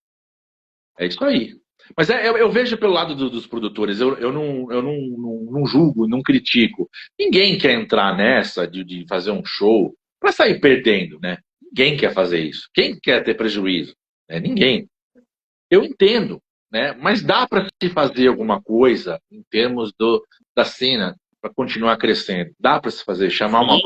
É isso aí. Mas eu vejo pelo lado dos produtores, eu não julgo, não critico. Ninguém quer entrar nessa de fazer um show para sair perdendo, né? Ninguém quer fazer isso. Quem quer ter prejuízo? Ninguém. Eu entendo, né? Mas dá para se fazer alguma coisa em termos da cena para continuar crescendo. Dá para se fazer, chamar uma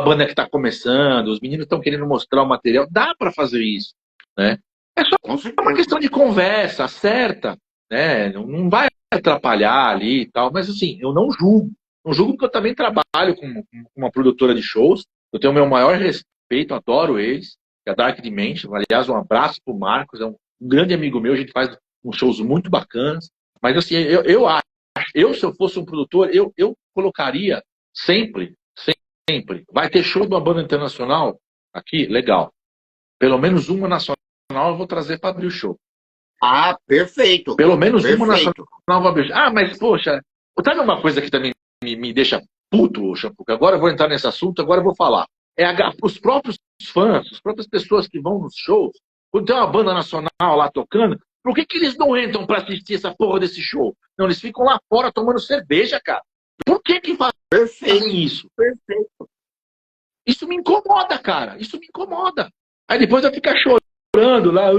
banda que está começando, os meninos estão querendo mostrar o material. Dá para fazer isso, né? É só uma questão de conversa, acerta, né? Não vai atrapalhar ali e tal, mas assim, eu não julgo. Não julgo porque eu também trabalho com uma produtora de shows, eu tenho o meu maior respeito, adoro eles, que é a Dark Dimension. Aliás, um abraço pro Marcos, é um grande amigo meu, a gente faz uns shows muito bacanas, mas assim, se eu fosse um produtor, eu colocaria sempre, vai ter show de uma banda internacional aqui, legal. Pelo menos uma nacional eu vou trazer para abrir o show. Ah, perfeito. Pelo menos uma nacional vai abrir o show. Ah, mas poxa, sabe uma coisa que também me deixa puto, Chapuca? Agora eu vou entrar nesse assunto, agora eu vou falar. Os próprios fãs, as próprias pessoas que vão nos shows, quando tem uma banda nacional lá tocando, por que eles não entram para assistir essa porra desse show? Não, eles ficam lá fora tomando cerveja, cara. Por que fazem isso? Perfeito. Isso me incomoda, cara. Isso me incomoda. Aí depois vai ficar chorando lá,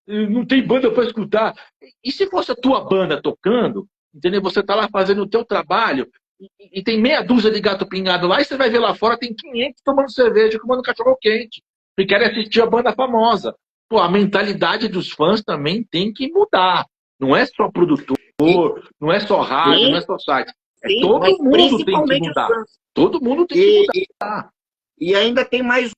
não tem banda para escutar. E se fosse a tua banda tocando, entendeu? Você tá lá fazendo o teu trabalho e tem meia dúzia de gato pingado lá, e você vai ver lá fora, tem 500 tomando cerveja, comendo cachorro quente, e querem assistir a banda famosa. Pô, a mentalidade dos fãs também tem que mudar. Não é só produtor, não é só rádio, não é só site. Todo mundo tem que mudar. Todo mundo tem que mudar. E ainda tem mais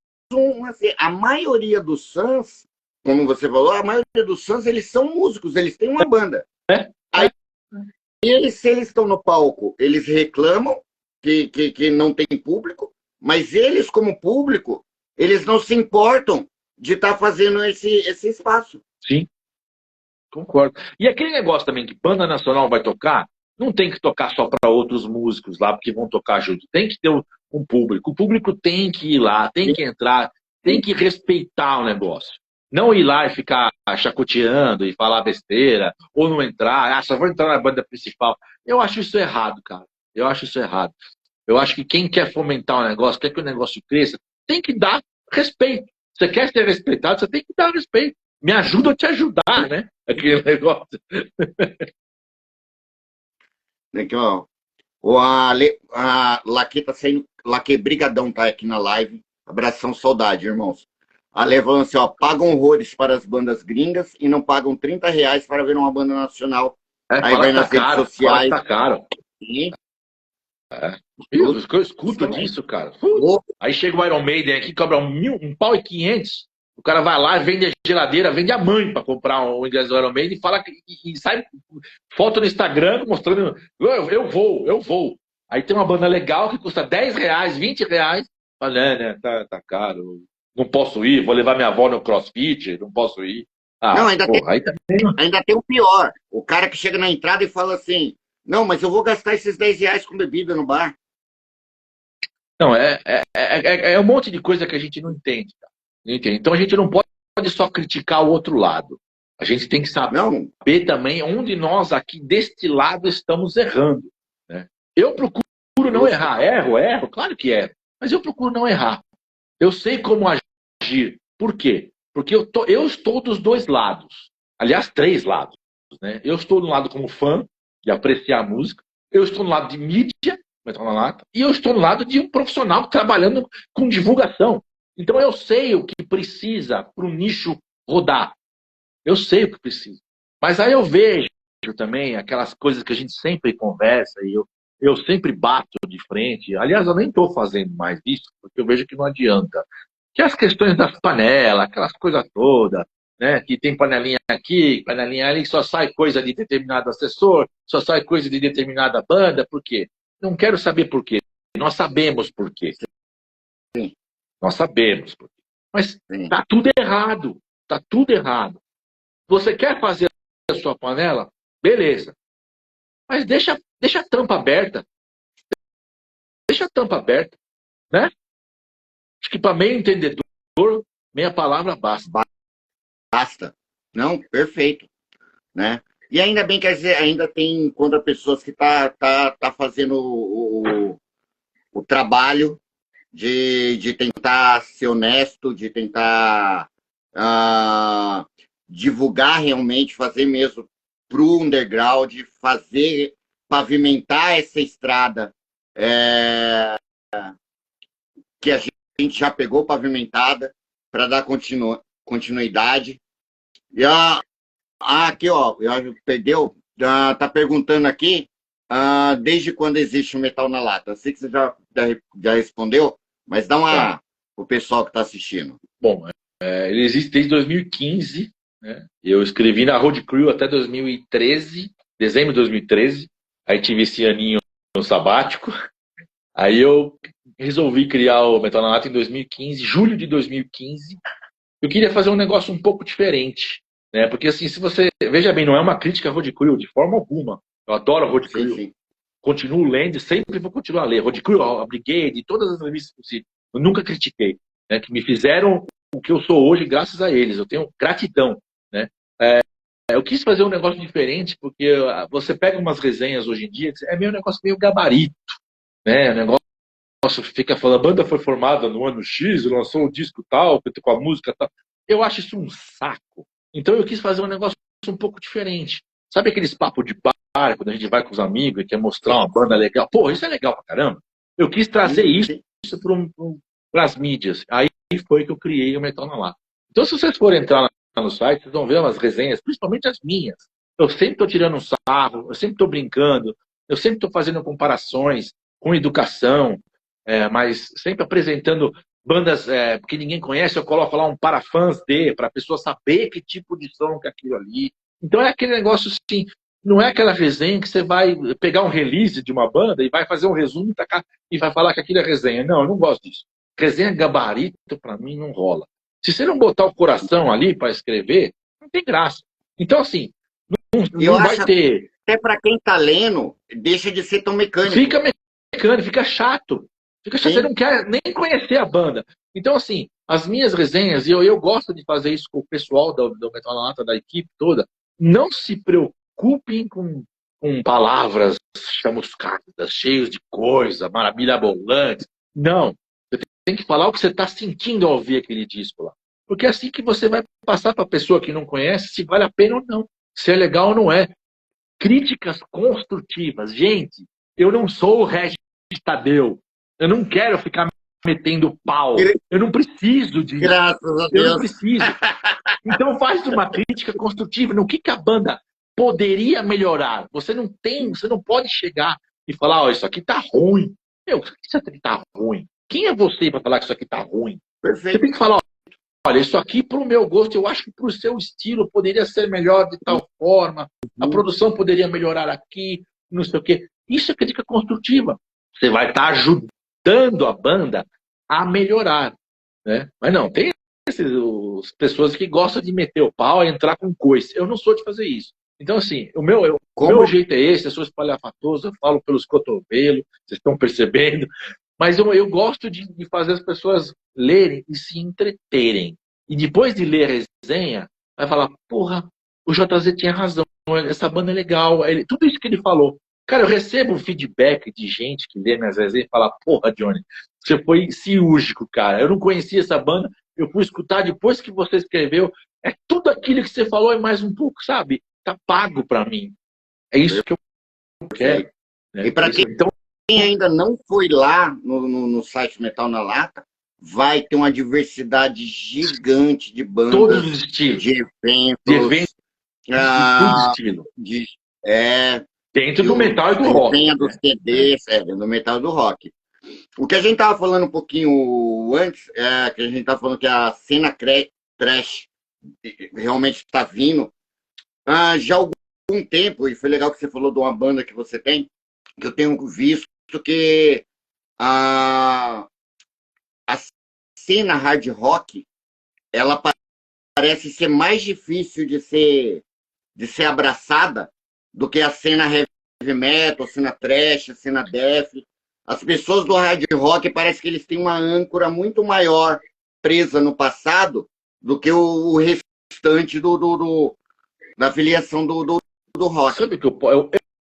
assim, a maioria dos fãs, como você falou, a maioria dos fãs, eles são músicos, eles têm uma banda. Aí, se eles estão no palco, eles reclamam que não tem público, mas eles, como público, eles não se importam de estar fazendo esse espaço. Sim, concordo. E aquele negócio também que banda nacional vai tocar, não tem que tocar só para outros músicos lá, porque vão tocar junto. Tem que ter um público. O público tem que ir lá, tem que entrar, tem que respeitar o negócio. Não ir lá e ficar chacoteando e falar besteira, ou não entrar, só vou entrar na banda principal. Eu acho isso errado, cara. Eu acho isso errado. Eu acho que quem quer fomentar o negócio, quer que o negócio cresça, tem que dar respeito. Você quer ser respeitado, você tem que dar respeito. Me ajuda a te ajudar, né? Aquele negócio. Aqui, ó. A Laque tá saindo. Laque Brigadão tá aqui na live. Abração, saudade, irmãos. A Lê falando assim, ó, pagam horrores para as bandas gringas e não pagam R$ 30 para ver uma banda nacional. Aí vai nas redes sociais. Tá caro. E... Eu escuto disso, cara. Aí chega o Iron Maiden aqui, cobra um pau e 500. O cara vai lá, vende a geladeira, vende a mãe para comprar o ingresso do Iron Maiden e fala e sai foto no Instagram mostrando eu vou. Aí tem uma banda legal que custa R$10, R$20. Fala, né, tá caro. Não posso ir, vou levar minha avó no CrossFit, não posso ir. Não, ainda tem o pior. O cara que chega na entrada e fala assim, não, mas eu vou gastar esses R$10 com bebida no bar. Não, é um monte de coisa que a gente não entende. Tá? Não entende. Então a gente não pode só criticar o outro lado. A gente tem que saber também onde nós aqui deste lado estamos errando. Né? Eu procuro não errar. Erro, claro que erro. Mas eu procuro não errar. Eu sei como agir. Por quê? Porque eu estou dos dois lados. Aliás, 3 lados. Né? Eu estou do lado como fã, de apreciar a música. Eu estou no lado de mídia, Metal na Lata, e eu estou no lado de um profissional trabalhando com divulgação. Então eu sei o que precisa para o nicho rodar. Eu sei o que precisa. Mas aí eu vejo também aquelas coisas que a gente sempre conversa e eu sempre bato de frente. Aliás, eu nem estou fazendo mais isso, porque eu vejo que não adianta. Que as questões das panelas, aquelas coisas todas, né? Que tem panelinha aqui, panelinha ali, só sai coisa de determinado assessor, só sai coisa de determinada banda. Por quê? Não quero saber por quê. Nós sabemos por quê. Sim. Nós sabemos por quê. Mas está tudo errado. Está tudo errado. Você quer fazer a sua panela? Beleza. Mas deixa a tampa aberta. Deixa a tampa aberta. Né? Acho que para meio entendedor, meia palavra basta. Basta. Não, perfeito. Né? E ainda bem que ainda tem contra pessoas que tá fazendo o trabalho de tentar ser honesto, de tentar divulgar realmente, fazer mesmo para o underground, fazer, pavimentar essa estrada que a gente já pegou pavimentada para dar continuidade. E aqui, ó, perdeu, tá perguntando aqui, desde quando existe o Metal na Lata? Eu sei que você já respondeu, mas dá uma o pessoal que está assistindo. Bom, ele existe desde 2015, né? Eu escrevi na Road Crew até 2013, dezembro de 2013, aí tive esse aninho no sabático, aí eu resolvi criar o Metal na Lata em 2015, julho de 2015. Eu queria fazer um negócio um pouco diferente, né? Porque assim, se você veja bem, não é uma crítica a Road Crew de forma alguma. Eu adoro a Road Crew. Sim. Continuo lendo, sempre vou continuar a ler. Road Crew, a Brigade, todas as revistas possíveis. Eu nunca critiquei, né? Que me fizeram o que eu sou hoje graças a eles. Eu tenho gratidão, né? Eu quis fazer um negócio diferente porque você pega umas resenhas hoje em dia, é meio negócio meio gabarito, né? O negócio fica falando, a banda foi formada no ano X, lançou o disco tal, com a música tal. Eu acho isso um saco. Então eu quis fazer um negócio um pouco diferente. Sabe aqueles papos de bar, quando a gente vai com os amigos e quer mostrar uma banda legal? Pô, isso é legal pra caramba. Eu quis trazer isso para as mídias. Aí foi que eu criei o Metal na Lata. Então se vocês forem entrar no site, vocês vão ver umas resenhas, principalmente as minhas. Eu sempre estou tirando um sarro, eu sempre estou brincando, eu sempre estou fazendo comparações com educação, mas sempre apresentando bandas que ninguém conhece, eu coloco lá um para fãs para a pessoa saber que tipo de som que é aquilo ali. Então é aquele negócio assim, não é aquela resenha que você vai pegar um release de uma banda e vai fazer um resumo e vai falar que aquilo é resenha. Não, eu não gosto disso. Resenha gabarito, para mim, não rola. Se você não botar o coração ali para escrever, não tem graça. Então, assim, Eu não vai acho ter. até para quem tá lendo, deixa de ser tão mecânico. Fica mecânico, fica chato. Fica chato, Sim. você não quer nem conhecer a banda. Então, assim, as minhas resenhas, e eu gosto de fazer isso com o pessoal do Metal na Lata, da equipe toda, não se preocupem com palavras chamuscadas, cheios de coisa, maravilhabolantes. Não. Você tem que falar o que você está sentindo ao ouvir aquele disco lá. Porque é assim que você vai passar para a pessoa que não conhece se vale a pena ou não, se é legal ou não é. Críticas construtivas. Gente, eu não sou o Regis Tadeu. Eu não quero ficar metendo pau. Eu não preciso disso. Graças a Eu não Deus. preciso. Então faz uma crítica construtiva no que a banda poderia melhorar. Você não pode chegar e falar, ó, isso aqui tá ruim. Meu, isso aqui tá ruim. Quem é você para falar que isso aqui tá ruim? Perfeito. Você tem que falar, olha, isso aqui pro meu gosto, eu acho que pro seu estilo poderia ser melhor de tal forma. A produção poderia melhorar aqui, não sei o quê. Isso é crítica construtiva. Você vai estar ajudando a banda a melhorar, né? Mas não, tem as pessoas que gostam de meter o pau e entrar com coice. Eu não sou de fazer isso. Então, assim, o meu jeito é esse, eu sou espalhafatoso, eu falo pelos cotovelos, vocês estão percebendo, mas eu gosto de fazer as pessoas lerem e se entreterem. E depois de ler a resenha, vai falar, porra, o JZ tinha razão, essa banda é legal, tudo isso que ele falou. Cara, eu recebo feedback de gente que lê minhas resenhas e fala, porra, Johnny, você foi cirúrgico, cara. Eu não conhecia essa banda, eu fui escutar depois que você escreveu. É tudo aquilo que você falou e mais um pouco, sabe? Tá pago pra mim. É isso que eu quero. Né? E para quem ainda não foi lá no site Metal na Lata, vai ter uma diversidade gigante de bandas. Todos os estilos. De eventos. De todo estilo. Dentro do metal e do rock. Dos CDs, do metal e do rock. O que a gente estava falando um pouquinho antes, que a gente estava falando que a cena trash realmente está vindo. Já há algum tempo, e foi legal que você falou de uma banda que você tem, que eu tenho visto que a cena hard rock, ela parece ser mais difícil de ser abraçada do que a cena heavy metal, a cena trash, a cena death. As pessoas do hard rock parece que eles têm uma âncora muito maior presa no passado do que o restante da filiação do rock. Sabe que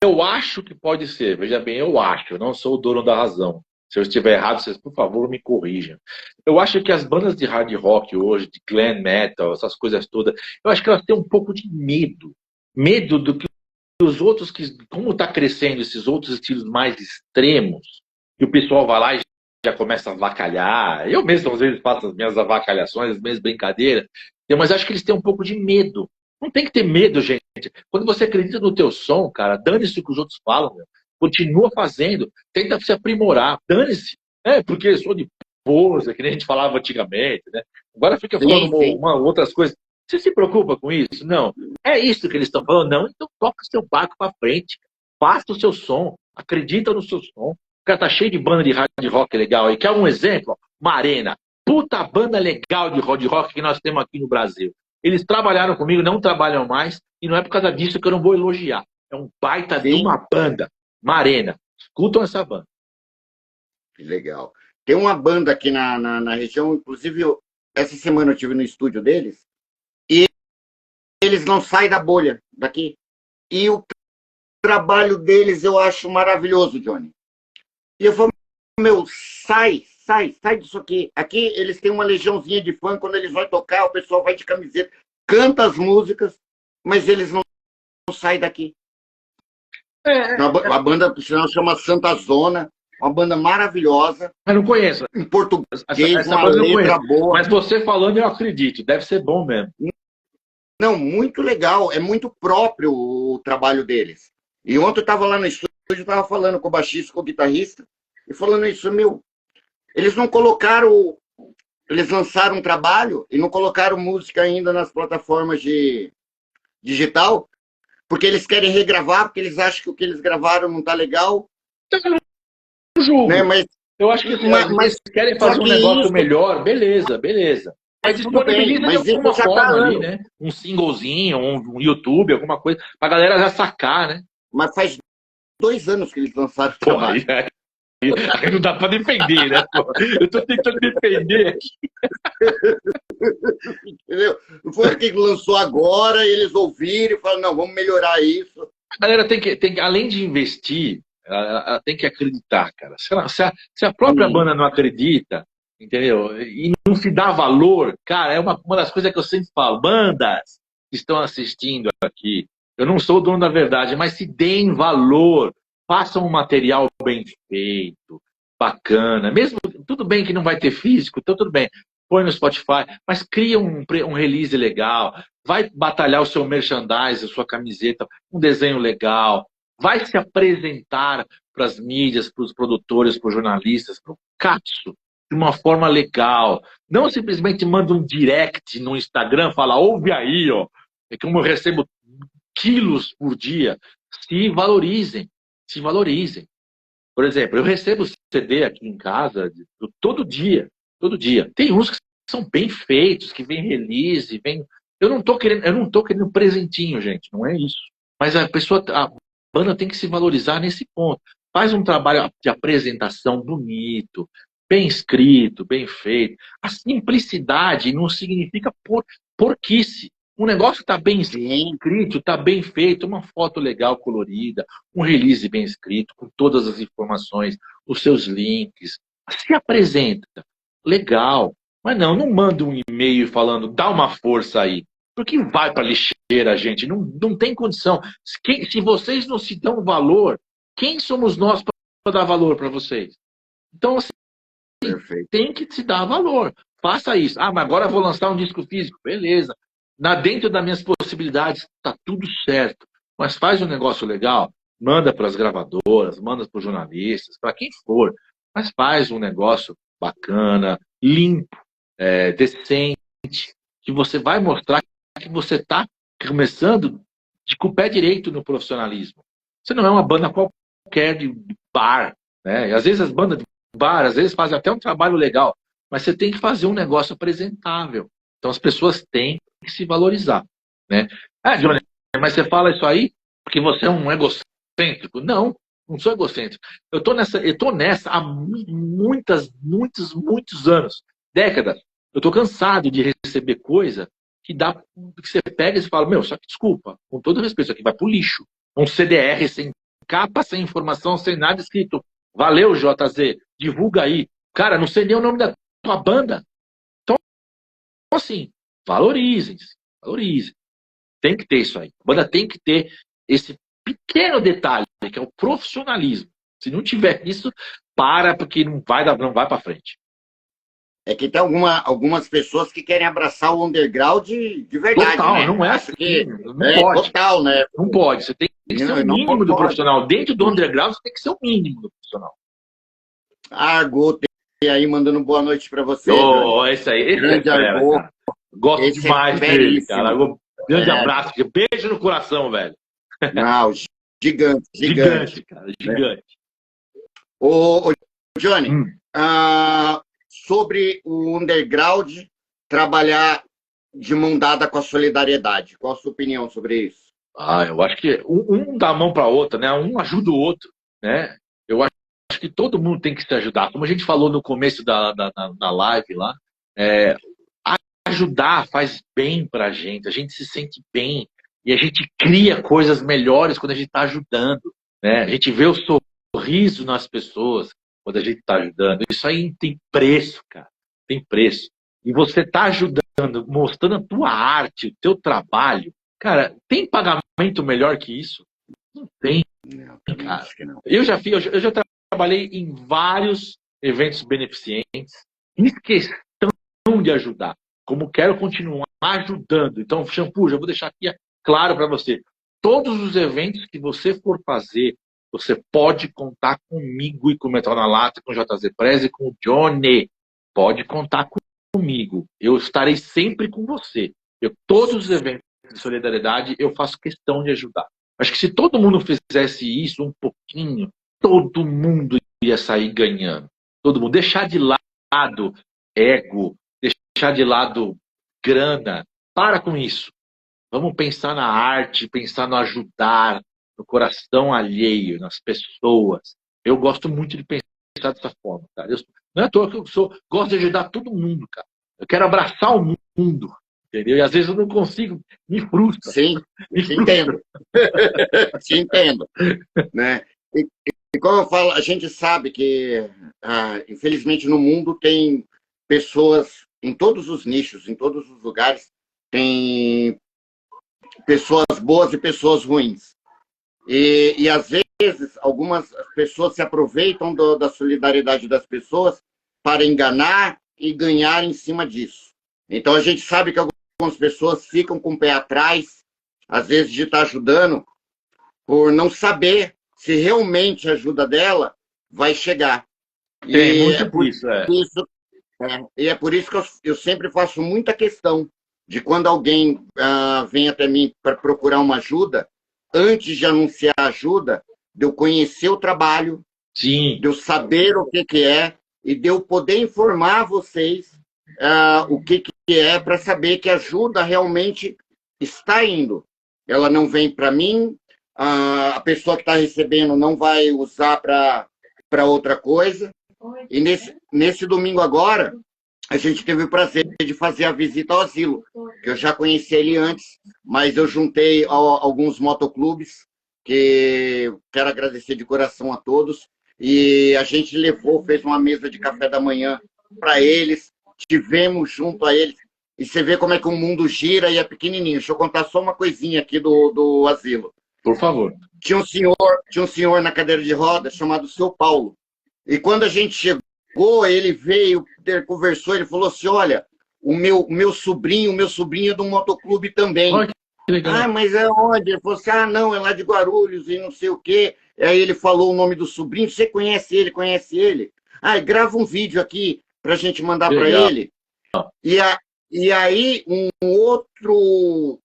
eu acho que pode ser, veja bem, eu acho, eu não sou o dono da razão. Se eu estiver errado, vocês, por favor, me corrijam. Eu acho que as bandas de hard rock hoje, de glam metal, essas coisas todas, eu acho que elas têm um pouco de medo. Medo do que os outros, como está crescendo esses outros estilos mais extremos, e o pessoal vai lá e já começa a avacalhar. Eu mesmo, às vezes, faço as minhas avacalhações, as minhas brincadeiras, mas acho que eles têm um pouco de medo. Não tem que ter medo, gente. Quando você acredita no teu som, cara, dane-se o que os outros falam, meu. Continua fazendo, tenta se aprimorar, dane-se. Porque eu sou de pose, que nem a gente falava antigamente, né? Agora fica falando outras coisas. Você se preocupa com isso? Não. É isso que eles estão falando? Não. Então toca seu barco para frente. Faça o seu som. Acredita no seu som. O cara tá cheio de banda de hard rock legal aí. Quer um exemplo? Marena. Puta banda legal de hard rock que nós temos aqui no Brasil. Eles trabalharam comigo, não trabalham mais. E não é por causa disso que eu não vou elogiar. É um baita de uma banda. Marena. Escutam essa banda. Que legal. Tem uma banda aqui na região, inclusive essa semana eu estive no estúdio deles, e eles não saem da bolha daqui. E o trabalho deles eu acho maravilhoso, Johnny. E eu falo, meu, sai disso aqui. Aqui eles têm uma legiãozinha de fã, quando eles vão tocar, o pessoal vai de camiseta, canta as músicas, mas eles não saem daqui. A banda, por sinal, chama Santa Zona, uma banda maravilhosa. Eu não conheço. Em português, essa uma letra boa. Mas você falando, eu acredito. Deve ser bom mesmo. Não, muito legal. É muito próprio o trabalho deles. E ontem eu estava lá no estúdio, eu estava falando com o baixista, com o guitarrista, e falando isso, eles não colocaram... Eles lançaram um trabalho e não colocaram música ainda nas plataformas de digital, porque eles querem regravar, porque eles acham que o que eles gravaram não está legal. Julgo. Né? Mas Eu acho que eles querem fazer um negócio melhor, beleza. Mas disponibiliza de alguma forma ali, né? Um singlezinho, um YouTube, alguma coisa, pra galera já sacar, né? Mas faz 2 anos que eles lançaram o trabalho. Aí não dá pra defender, né? Eu tô tentando defender aqui. Entendeu? Não foi que lançou agora, eles ouviram e falaram, não, vamos melhorar isso. A galera tem que além de investir, ela tem que acreditar, cara. Se a própria banda não acredita, entendeu? E não se dá valor, cara, é uma das coisas que eu sempre falo. Bandas que estão assistindo aqui, eu não sou o dono da verdade, mas se deem valor, façam um material bem feito, bacana. Mesmo, tudo bem que não vai ter físico, então tudo bem. Põe no Spotify, mas cria um release legal. Vai batalhar o seu merchandise, a sua camiseta, um desenho legal. Vai se apresentar para as mídias, para os produtores, para os jornalistas, para o Katsu, de uma forma legal. Não simplesmente manda um direct no Instagram, fala, ouve aí, ó. É como eu recebo quilos por dia. Se valorizem, se valorizem. Por exemplo, eu recebo CD aqui em casa todo dia, todo dia. Tem uns que são bem feitos, que vem release, vem. Eu não tô querendo presentinho, gente, não é isso. Mas a banda tem que se valorizar nesse ponto. Faz um trabalho de apresentação bonito, bem escrito, bem feito. A simplicidade não significa porquice. Um negócio está bem escrito, está bem feito, uma foto legal, colorida, um release bem escrito, com todas as informações, os seus links. Se apresenta. Legal. Mas não manda um e-mail falando, dá uma força aí. Porque vai para lixeira, gente. Não tem condição. Se vocês não se dão valor, quem somos nós para dar valor para vocês? Então, assim, tem que se dar valor. Faça isso. Ah, mas agora eu vou lançar um disco físico. Beleza. Dentro das minhas possibilidades, tá tudo certo. Mas faz um negócio legal, manda para as gravadoras, manda para os jornalistas, para quem for. Mas faz um negócio bacana, limpo, decente, que você vai mostrar que você está começando com o pé direito no profissionalismo. Você não é uma banda qualquer de bar, né? E às vezes as bandas de bar, às vezes fazem até um trabalho legal, mas você tem que fazer um negócio apresentável. Então as pessoas têm que se valorizar, né? Ah, Johnny, mas você fala isso aí porque você é um egocêntrico? Não sou egocêntrico. Eu tô nessa há muitos anos, décadas. Eu tô cansado de receber coisa que você pega e fala, meu, só que desculpa, com todo respeito, isso aqui vai pro lixo. Um CDR sem capa, sem informação, sem nada escrito. Valeu, JZ, divulga aí. Cara, não sei nem o nome da tua banda. Então, assim, valorizem-se, valorizem. Tem que ter isso aí. A banda tem que ter esse pequeno detalhe, que é o profissionalismo. Se não tiver isso, porque não vai para frente. É que tem algumas pessoas que querem abraçar o underground de verdade. Total, né? não é Acho que não pode. Total, né? Não pode. Você tem que ser o mínimo do profissional. Dentro do underground, você tem que ser o mínimo do profissional. Argo aí mandando boa noite para você. Esse aí. Grande Argo. Gosto demais dele, cara. Grande abraço. Beijo no coração, velho. Não, gigante. Gigante, cara. Gigante. Ô, Johnny, sobre o underground trabalhar de mão dada com a solidariedade. Qual a sua opinião sobre isso? Eu acho que um dá a mão para a outra, né? Um ajuda o outro, né? Eu acho que todo mundo tem que se ajudar. Como a gente falou no começo da live lá, ajudar faz bem para a gente se sente bem e a gente cria coisas melhores quando a gente está ajudando, né? A gente vê o sorriso nas pessoas quando a gente está ajudando. Isso aí tem preço, cara. Tem preço. E você está ajudando, mostrando a tua arte, o teu trabalho. Cara, tem pagamento melhor que isso? Não tem, cara. Acho que não. Eu já trabalhei em vários eventos beneficentes. Fiz questão de ajudar. Como quero continuar ajudando. Então, Shampoo, já vou deixar aqui claro para você. Todos os eventos que você for fazer, você pode contar comigo e com o Metal na Lata, com o JZ Prez e com o Johnny. Pode contar comigo. Eu estarei sempre com você. Todos os eventos de solidariedade, eu faço questão de ajudar. Acho que se todo mundo fizesse isso um pouquinho, todo mundo ia sair ganhando. todo mundo. Deixar de lado ego, deixar de lado grana. Para com isso. Vamos pensar na arte, pensar no ajudar, no coração alheio, nas pessoas. Eu gosto muito de pensar dessa forma, cara. Não é à toa que gosto de ajudar todo mundo, cara. Eu quero abraçar o mundo, entendeu? E às vezes eu não consigo, me frustra. Sim, Me te frustra. entendo. Te entendo. Né? E como eu falo, a gente sabe que, infelizmente, no mundo tem pessoas em todos os nichos, em todos os lugares, tem pessoas boas e pessoas ruins. E às vezes, algumas pessoas se aproveitam da solidariedade das pessoas para enganar e ganhar em cima disso. Então, a gente sabe que algumas pessoas ficam com o pé atrás, às vezes, de estar ajudando, por não saber se realmente a ajuda dela vai chegar. Tem E muito é por disso, é. isso, e é por isso que eu sempre faço muita questão de quando alguém vem até mim para procurar uma ajuda, antes de anunciar a ajuda, de eu conhecer o trabalho, Sim. de eu saber o que é e de eu poder informar vocês o que é para saber que a ajuda realmente está indo. Ela não vem para mim, a pessoa que está recebendo não vai usar para outra coisa. E nesse domingo agora, a gente teve o prazer de fazer a visita ao asilo, que eu já conheci ele antes, mas eu juntei alguns motoclubes, que quero agradecer de coração a todos, e a gente fez uma mesa de café da manhã para eles, tivemos junto a eles, e você vê como é que o mundo gira e é pequenininho. Deixa eu contar só uma coisinha aqui do asilo. Por favor. Tinha um senhor na cadeira de rodas chamado Seu Paulo, e quando a gente chegou, ele veio, ele conversou, ele falou assim, olha, o meu sobrinho é do motoclube também. Olha que legal. Mas é onde? Ele falou assim, não, é lá de Guarulhos e não sei o quê. Aí ele falou o nome do sobrinho, você conhece ele, conhece ele? Grava um vídeo aqui para a gente mandar para ele. E aí um outro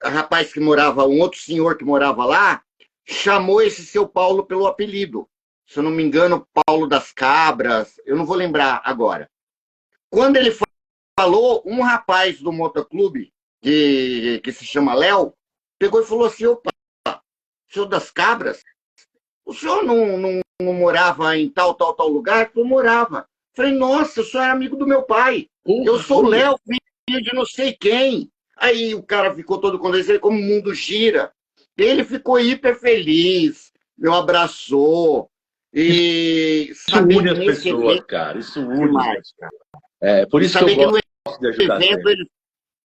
rapaz que morava, um outro senhor que morava lá, chamou esse Seu Paulo pelo apelido. Se eu não me engano, Paulo das Cabras, eu não vou lembrar agora. Quando ele falou, um rapaz do motoclube, que se chama Léo, pegou e falou assim, opa, senhor das Cabras, o senhor não morava em tal lugar? Eu morava. Falei, nossa, o senhor é amigo do meu pai. Eu sou o Léo, filho de não sei quem. Aí o cara ficou todo contente, como o mundo gira. Ele ficou hiper feliz, me abraçou. E isso une as pessoas, cara. Isso une as pessoas. Por isso que eu gosto de ajudar.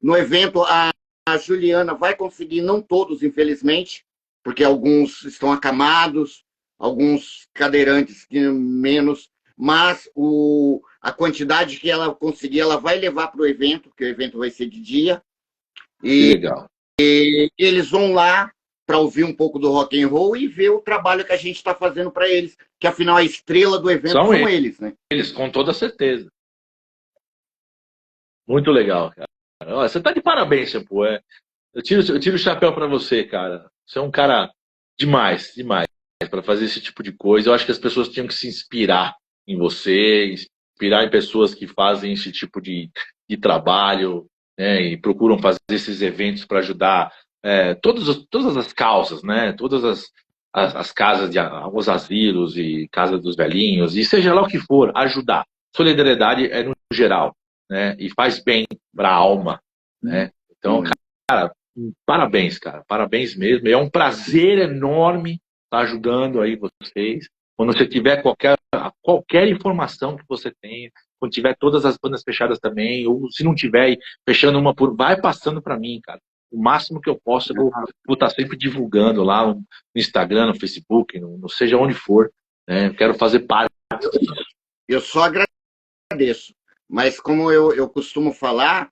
No evento, a Juliana vai conseguir, não todos, infelizmente, porque alguns estão acamados, alguns cadeirantes que menos, mas a quantidade que ela conseguir, ela vai levar para o evento, porque o evento vai ser de dia. Legal. E eles vão lá para ouvir um pouco do rock and roll e ver o trabalho que a gente está fazendo para eles, que afinal a estrela do evento são eles, né? Eles, com toda certeza. Muito legal, cara. Você tá de parabéns, Shampoo. Eu tiro o chapéu para você, cara. Você é um cara demais para fazer esse tipo de coisa. Eu acho que as pessoas tinham que se inspirar em você, inspirar em pessoas que fazem esse tipo de trabalho, né, e procuram fazer esses eventos para ajudar todas as causas, né? Todas as casas, os asilos e casa dos velhinhos, e seja lá o que for, ajudar. Solidariedade é no geral, né? E faz bem para a alma, né? Então, cara, parabéns, cara. Parabéns mesmo. É um prazer enorme estar ajudando aí vocês. Quando você tiver qualquer informação que você tenha, quando tiver todas as bandas fechadas também, ou se não tiver, fechando uma por... Vai passando para mim, cara. O máximo que eu posso, eu vou estar sempre divulgando lá no Instagram, no Facebook, no seja onde for. Né? Eu quero fazer parte disso. Eu só agradeço. Mas como eu costumo falar,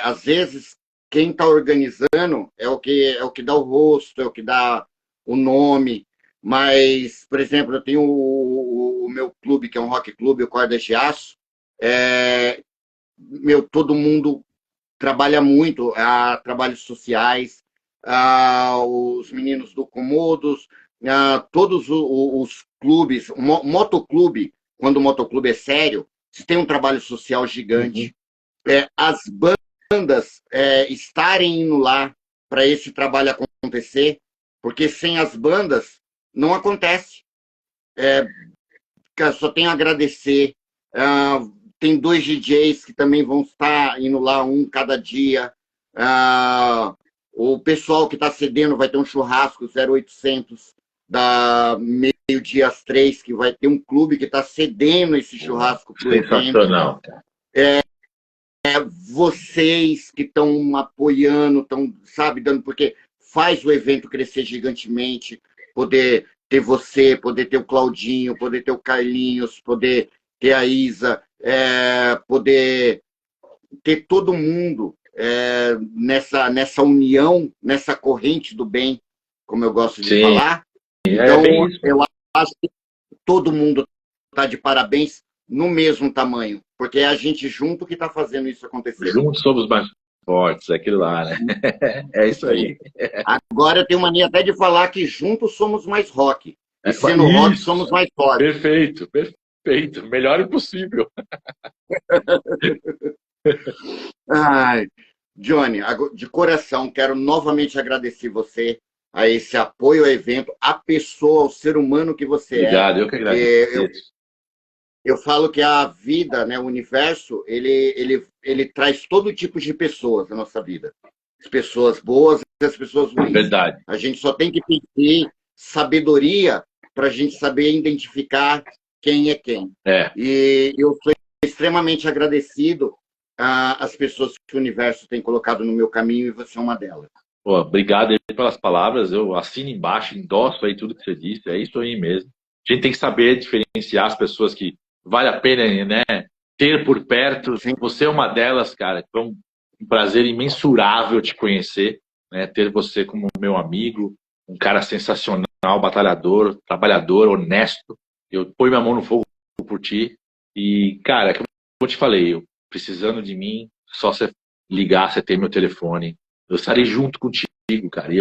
às vezes quem está organizando é o que dá o rosto, é o que dá o nome. Mas, por exemplo, eu tenho o meu clube, que é um rock clube, o Cordas de Aço. Todo mundo trabalha muito, trabalhos sociais, os meninos do Comodos, todos os clubes, o motoclube quando o motoclube é sério, se tem um trabalho social gigante, as bandas estarem indo lá para esse trabalho acontecer, porque sem as bandas não acontece. Só tenho a agradecer. Tem 2 DJs que também vão estar indo lá, um cada dia. O pessoal que está cedendo vai ter um churrasco 0800 da meio-dia às 3, que vai ter um clube que está cedendo esse churrasco para o evento. Sensacional. Vocês que estão apoiando, estão, sabe, dando, porque faz o evento crescer gigantemente, poder ter você, poder ter o Claudinho, poder ter o Carlinhos, poder ter a Isa, poder ter todo mundo nessa união, nessa corrente do bem, como eu gosto de falar. Então, eu acho que todo mundo está de parabéns no mesmo tamanho, porque é a gente junto que está fazendo isso acontecer. Juntos somos mais fortes, aquilo lá, né? É isso aí. Agora eu tenho mania até de falar que juntos somos mais rock. E sendo rock, somos mais fortes. Perfeito, perfeito. Melhor impossível. Ai, Johnny, de coração, quero novamente agradecer você a esse apoio ao evento, a pessoa, o ser humano que você Obrigado, eu que agradeço. Eu falo que a vida, né, o universo, ele traz todo tipo de pessoas na nossa vida. As pessoas boas e as pessoas ruins. Verdade. A gente só tem que pedir sabedoria para a gente saber identificar quem é quem. E eu sou extremamente agradecido às pessoas que o universo tem colocado no meu caminho, e você é uma delas. Pô, obrigado aí pelas palavras, eu assino embaixo, endosso aí tudo que você disse, é isso aí mesmo. A gente tem que saber diferenciar as pessoas que vale a pena, né, ter por perto. Sim. Você é uma delas, cara. Foi um prazer imensurável te conhecer, né, ter você como meu amigo, um cara sensacional, batalhador, trabalhador, honesto. Eu ponho minha mão no fogo por ti. E, cara, como eu te falei, precisando de mim, só você ligar, você tem meu telefone. Eu estarei junto contigo, cara.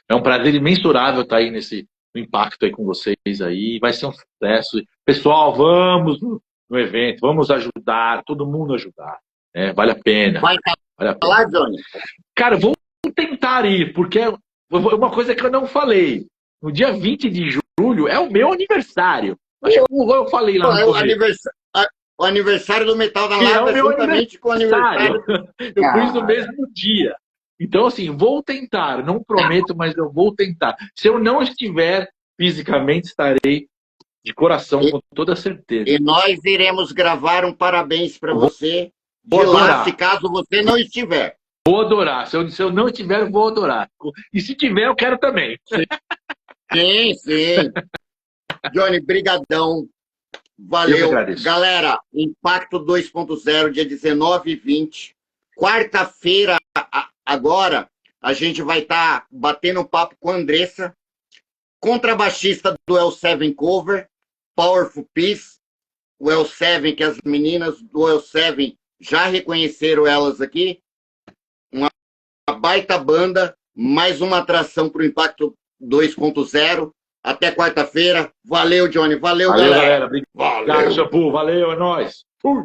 É um prazer imensurável estar aí nesse impacto aí com vocês aí. Vai ser um sucesso. Pessoal, vamos no evento, vamos ajudar, todo mundo ajudar. Vale a pena. Vai lá, Johnny? Cara, vou tentar ir, porque é uma coisa que eu não falei. No dia 20 de julho é o meu aniversário. Acho que eu falei lá no o aniversário do Metal da Lava é o meu juntamente com o aniversário. Eu pus no mesmo dia. Então, assim, vou tentar. Não prometo, mas eu vou tentar. Se eu não estiver fisicamente, estarei de coração, com toda certeza. E nós iremos gravar um parabéns para você de lá, se caso você não estiver. Vou adorar. Se eu não estiver, eu vou adorar. E se tiver, eu quero também. Sim, sim. Johnny, brigadão. Valeu. Galera, Impacto 2.0, dia 19 e 20. Quarta-feira, agora, a gente vai estar batendo um papo com a Andressa, contrabaixista do L7 Cover, Powerful Peace. O L7, que as meninas do L7 já reconheceram elas aqui. Uma baita banda, mais uma atração para o Impacto 2.0. Até quarta-feira. Valeu, Johnny. Valeu, galera. Obrigado, Shampoo. Valeu, é nóis. Fui.